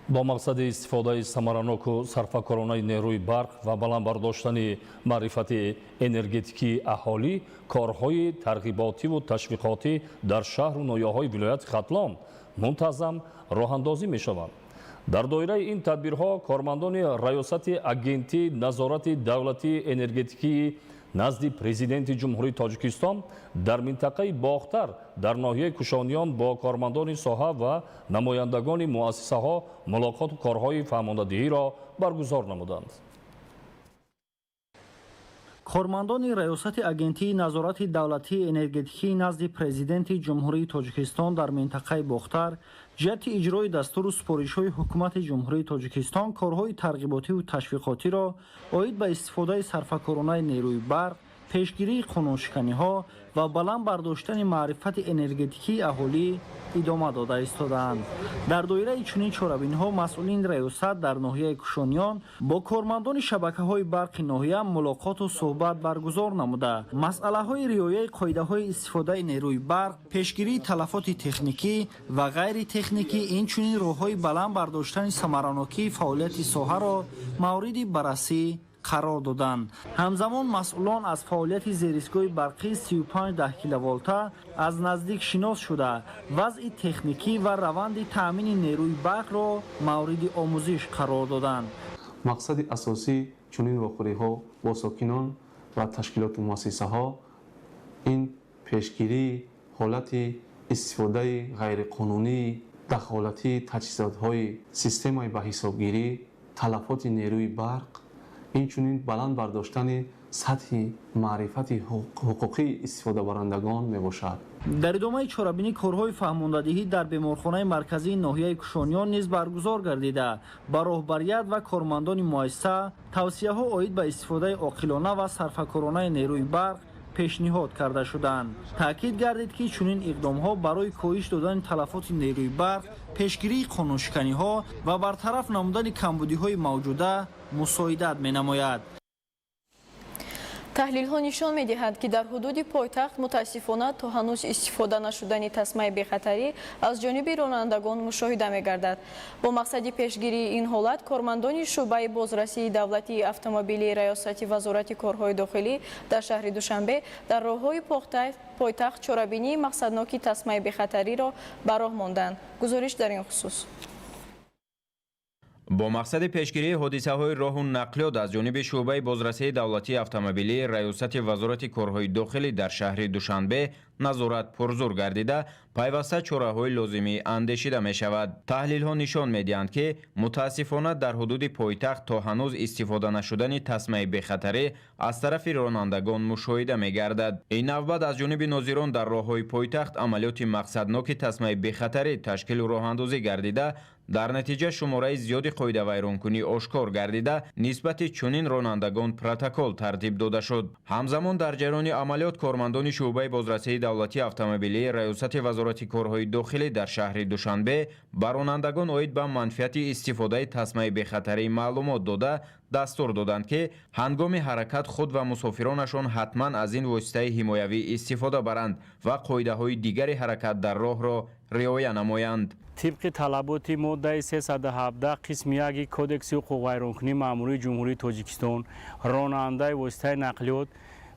S5: با مقصد استفاده ثمرانok و صرفه‌کارانه نیروی برق و بلند برداشتن معرفت انرژتیکی اهالی، کارهای ترغیباتی و تشویقاتی در شهر و ناحیه‌های ولایت ختلان منتظم راه‌اندازی می‌شوند. در دایره این تدبیرها کارمندان ریاست اگنتی نظارت دولتی انرژتیکی назди президенти ҷумҳурии тоҷикистон дар минтақаи бохтар дар ноҳияи кушониён бо кормандони соҳа ва намояндагони муассисаҳо мулоқоту корҳои фаҳмондадиҳиро баргузор намуданд.
S17: кормандони раёсати агентии назорати давлатии энергетикӣ назди президенти ҷумҳурии тоҷикистон дар минтақаи бохтар ҷиҳати иҷрои дастуру супоришҳои ҳукумати ҷумҳурии тоҷикистон корҳои тарғиботиву ташвиқотиро оид ба истифодаи сарфакоронаи нерӯи барқ, пешгирии қонуншиканиҳо ва баланд бардоштани маърифати энергетикии аҳолӣ идома дода истодаанд. дар доираи чунин чорабиниҳо масъулини раёсат дар ноҳияи кушониён бо кормандони шабакаҳои барқи ноҳия мулоқоту суҳбат баргузор намуда масъалаҳои риояи қоидаҳои истифодаи нерӯи барқ, пешгирии талафоти техникӣ ва ғайри техникӣ, инчунин роҳҳои баланд бардоштани самаранокии фаъолияти соҳаро мавриди баррасӣ қарор доданд. ҳамзамон масъулон аз фаъолияти зеристгоҳи барқии 35 киловолта аз наздик шинос шуда вазъи техникӣ ва раванди таъмини нерӯи барқро мавриди омӯзиш қарор доданд.
S18: мақсади асосии чунин вохӯриҳо бо сокинон ва ташкилоту муассисаҳо ин пешгирии ҳолати истифодаи ғайриқонунии дахолатии таҷҳизотҳои системаи баҳисобгирӣ, талафоти нерӯи барқ, инчунин баланд бардоштани сатҳи маърифати ҳуқуқии истифодабарандагон мебошад.
S17: дар идомаи чорабинӣ корҳои фаҳмондадиҳӣ дар беморхонаи марказии ноҳияи кушониён низ баргузор гардида ба роҳбарият ва кормандони муассиса тавсияҳо оид ба истифодаи оқилона ва сарфакоронаи нерӯи барқ пешниҳод карда шуданд. таъкид гардид ки чунин иқдомҳо барои коҳиш додани талафоти нерӯи барқ, пешгирии қонуншиканиҳо ва бартараф намудани камбудиҳои мавҷуда мусоидат менамояд.
S6: таҳлилҳо нишон медиҳад ки дар ҳудуди пойтахт мутаассифона то ҳанӯз истифода нашудани тасмаи бехатарӣ аз ҷониби ронандагон мушоҳида мегардад. бо мақсади пешгирии ин ҳолат кормандони шуъбаи бозрасии давлатии автомобилии раёсати вазорати корҳои дохилӣ дар шаҳри душанбе дар роҳҳои пойтахт чорабинии мақсадноки тасмаи бехатариро ба роҳ монданд. гузориш дар ин хусус.
S19: бо мақсади пешгирии ҳодисаҳои роҳу нақлиёт аз ҷониби шуъбаи бозрасии давлатии автомобилии раёсати вазорати корҳои дохилӣ дар шаҳри душанбе назорат пурзур гардида пайваста чораҳои лозимӣ андешида мешавад. таҳлилҳо нишон медиҳанд ки мутаассифона дар ҳудуди пойтахт то ҳанӯз истифода нашудани тасмаи бехатарӣ аз тарафи ронандагон мушоҳида мегардад. ин навбат аз ҷониби нозирон дар роҳҳои пойтахт амалиёти мақсадноки тасмаи бехатарӣ ташкилу роҳандозӣ гардида дар натиҷа шумораи зиёди қоидавайронкунӣ ошкор гардида нисбати чунин ронандагон протокол тартиб дода шуд. ҳамзамон дар ҷараёни амалиёт кормандони шуъбаи бозрасии давлатии автомобилии раёсати вазорати корҳои дохилӣ дар шаҳри душанбе ба ронандагон оид ба манфиати истифодаи тасмаи бехатарӣ маълумот дода дастур доданд ки ҳангоми ҳаракат худ ва мусофиронашон ҳатман аз ин воситаи ҳимоявӣ истифода баранд ва қоидаҳои дигари ҳаракат дар роҳро риоя намоянд.
S10: طبق طلبات ماده 317 قسم 1 کودکس حقوق ویرانکنی ماموری جمهوری تاجیکستان راننده واسطه نقلیات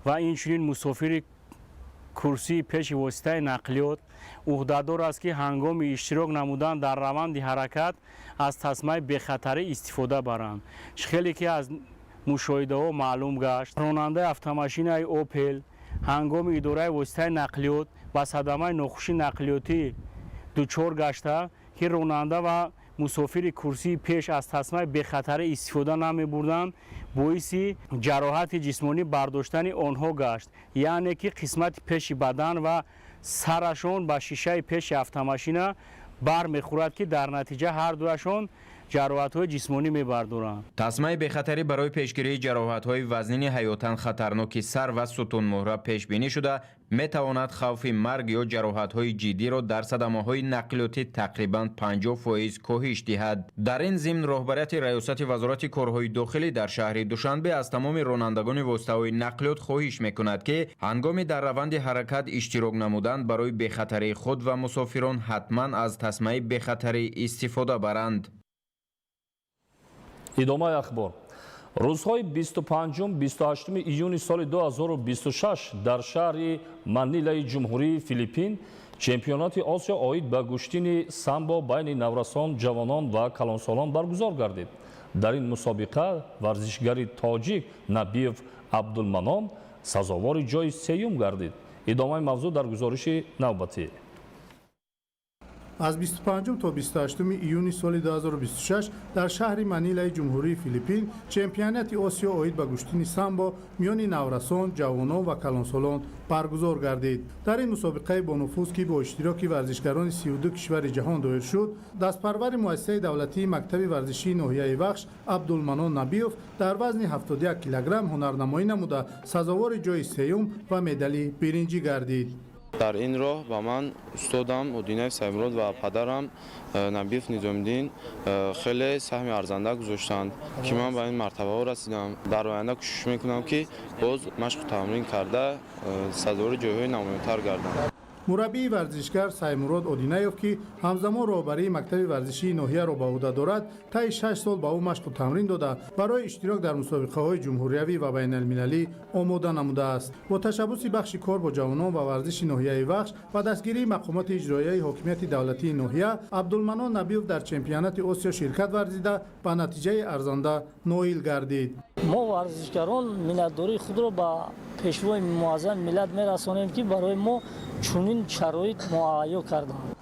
S10: و اینچنین مسافر کرسی پیش واسطه نقلیات عهدهدار است که هنگام اشتراک نمودن در روند حرکت از تسمه بخطری استفاده برند. خیلی که از مشاهده ها معلوم گشت راننده افت-ماشین اوپل هنگام اداره واسطه نقلیات با صدمه ناخوشی نقلیاتی دچار گشته که راننده و مسافر کرسی پیش از تسمه بخطر استفاده نمی بردند باعث جراحت جسمانی برداشتن آنها گشت، یعنی که قسمت پیش بدن و سرشان با شیشه پیش افت-ماشین بر میخورد که در نتیجه هر دوشان جراحت‌های جسمانی می‌بردارند.
S19: تسمه بخطری برای پیشگیری جراحت‌های وزنی حیاتاً خطرناک سر و ستون مهره پیش بینی شده می‌تواند خوف مرگ یا جراحت‌های جدی را در صدمه‌های نقلیاتی تقریباً 50% کاهش دهد. در این ضمن رهبریت ریاست وزارت کارهای داخلی در شهر دوشنبه از تمام رانندگان واسطه‌های نقلیات خواهش می‌کند که هنگام در روند حرکت اشتراک نمودند برای بخطری خود و مسافران حتماً از تسمه بخطری استفاده برند.
S5: идомаи ахбор. рӯзҳои 25-28 июни соли 2026 дар шаҳри Манилаи ҷумҳурии Филиппин чемпионати Осиё оид ба гӯштини самбо байни наврасон, ҷавонон ва калонсолон баргузор гардид. дар ин мусобиқа варзишгари тоҷик Набиев Абдулманом сазовори ҷои сеюм гардид. идомаи мавзӯъ дар гузориши навбатӣ.
S1: аз 25 то 28 июни соли 2026 дар шаҳри Манилаи ҷумҳурии Филиппин чемпионати Осиё оид ба куштини самбо миёни наврасон, ҷавонон ва калонсолон баргузор гардид. дар ин мусобиқаи бонуфуз ки бо иштироки варзишгарони 32 кишвари ҷаҳон доир шуд, дастпарвари муассисаи давлатии мактаби варзишии ноҳияи Вахш Абдулманон Набиёв дар вазни 71 килограмм ҳунарнамоӣ намуда сазовори ҷои сеюм ва медали биринҷӣ гардид.
S20: дар ин роҳ ба ман устодам Удинаев Саймурод ва падарам Набиев Низомиддин хеле саҳми арзанда гузоштанд ки ман ба ин мартабаҳо расидам. дар оянда кӯшиш мекунам ки боз машқу тамрин карда сазовори ҷойҳои намоёнтар гардам.
S1: мураббии варзишгар Саймурод Одинаев ки ҳамзамон роҳбарии мактаби варзишии ноҳияро ба ӯҳда дорад, таи 6 сол ба ӯ машқу тамрин дода барои иштирок дар мусобиқаҳои ҷумҳуриявӣ ва байналмилалӣ омода намудааст. бо ташаббуси бахши кор бо ҷавонон ва варзиши ноҳияи Вахш ва дастгирии мақомоти иҷроияи ҳокимияти давлатии ноҳия, Абдулманон Набиёв дар чемпионати Осиё ширкат варзида ба натиҷаи арзанда ноил гардид.
S21: мо варзишгарон миннатдории худро ба пешвои муаззами миллат мерасонем ки барои мо чунин шароит муайё карданд.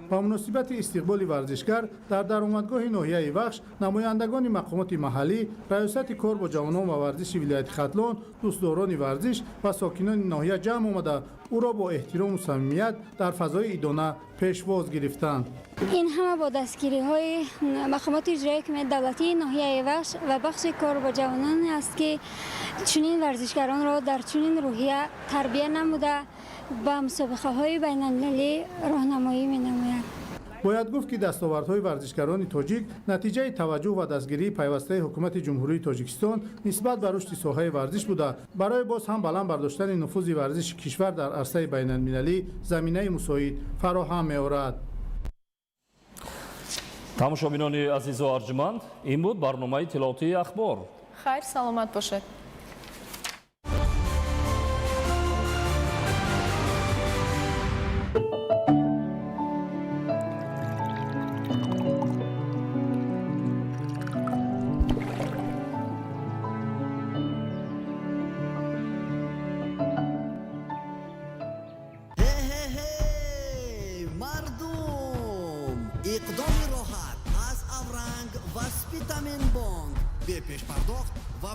S1: ба муносибати истиқболи варзишгар дар даромадгоҳи ноҳияи Вахш намояндагони мақомоти маҳаллӣ, раёсати кор бо ҷавонон ва варзиши вилояти Хатлон, дӯстдорони варзиш ва сокинони ноҳия ҷамъ омада ӯро бо эҳтирому самимият дар фазои идона пешвоз гирифтанд.
S22: ин ҳама бо дастгириҳои мақомоти иҷроии ҳокимияти давлатии ноҳияи Вахш ва бахши кор бо ҷавонон аст ки чунин варзишгаронро дар чунин рӯҳия тарбия намуда ба мусобиқаҳои байналмилалӣ роҳнамоӣ менамояд.
S1: бояд гуфт ки дастовардҳои варзишгарони тоҷик натиҷаи таваҷҷӯҳ ва дастгирии пайвастаи ҳукумати ҷумҳурии Тоҷикистон нисбат ба рушди соҳаи варзиш буда барои боз ҳам баланд бардоштани нуфузи варзиши кишвар дар арсаи байналмилалӣ заминаи мусоид фароҳам меорад.
S5: тамошобинони азизу арҷманд, ин буд барномаи тиловатии ахбор.
S6: хайр, саломат бошед.
S23: иқдоми роҳат аз авранг ва спитамин бонк бе пешпардохт ва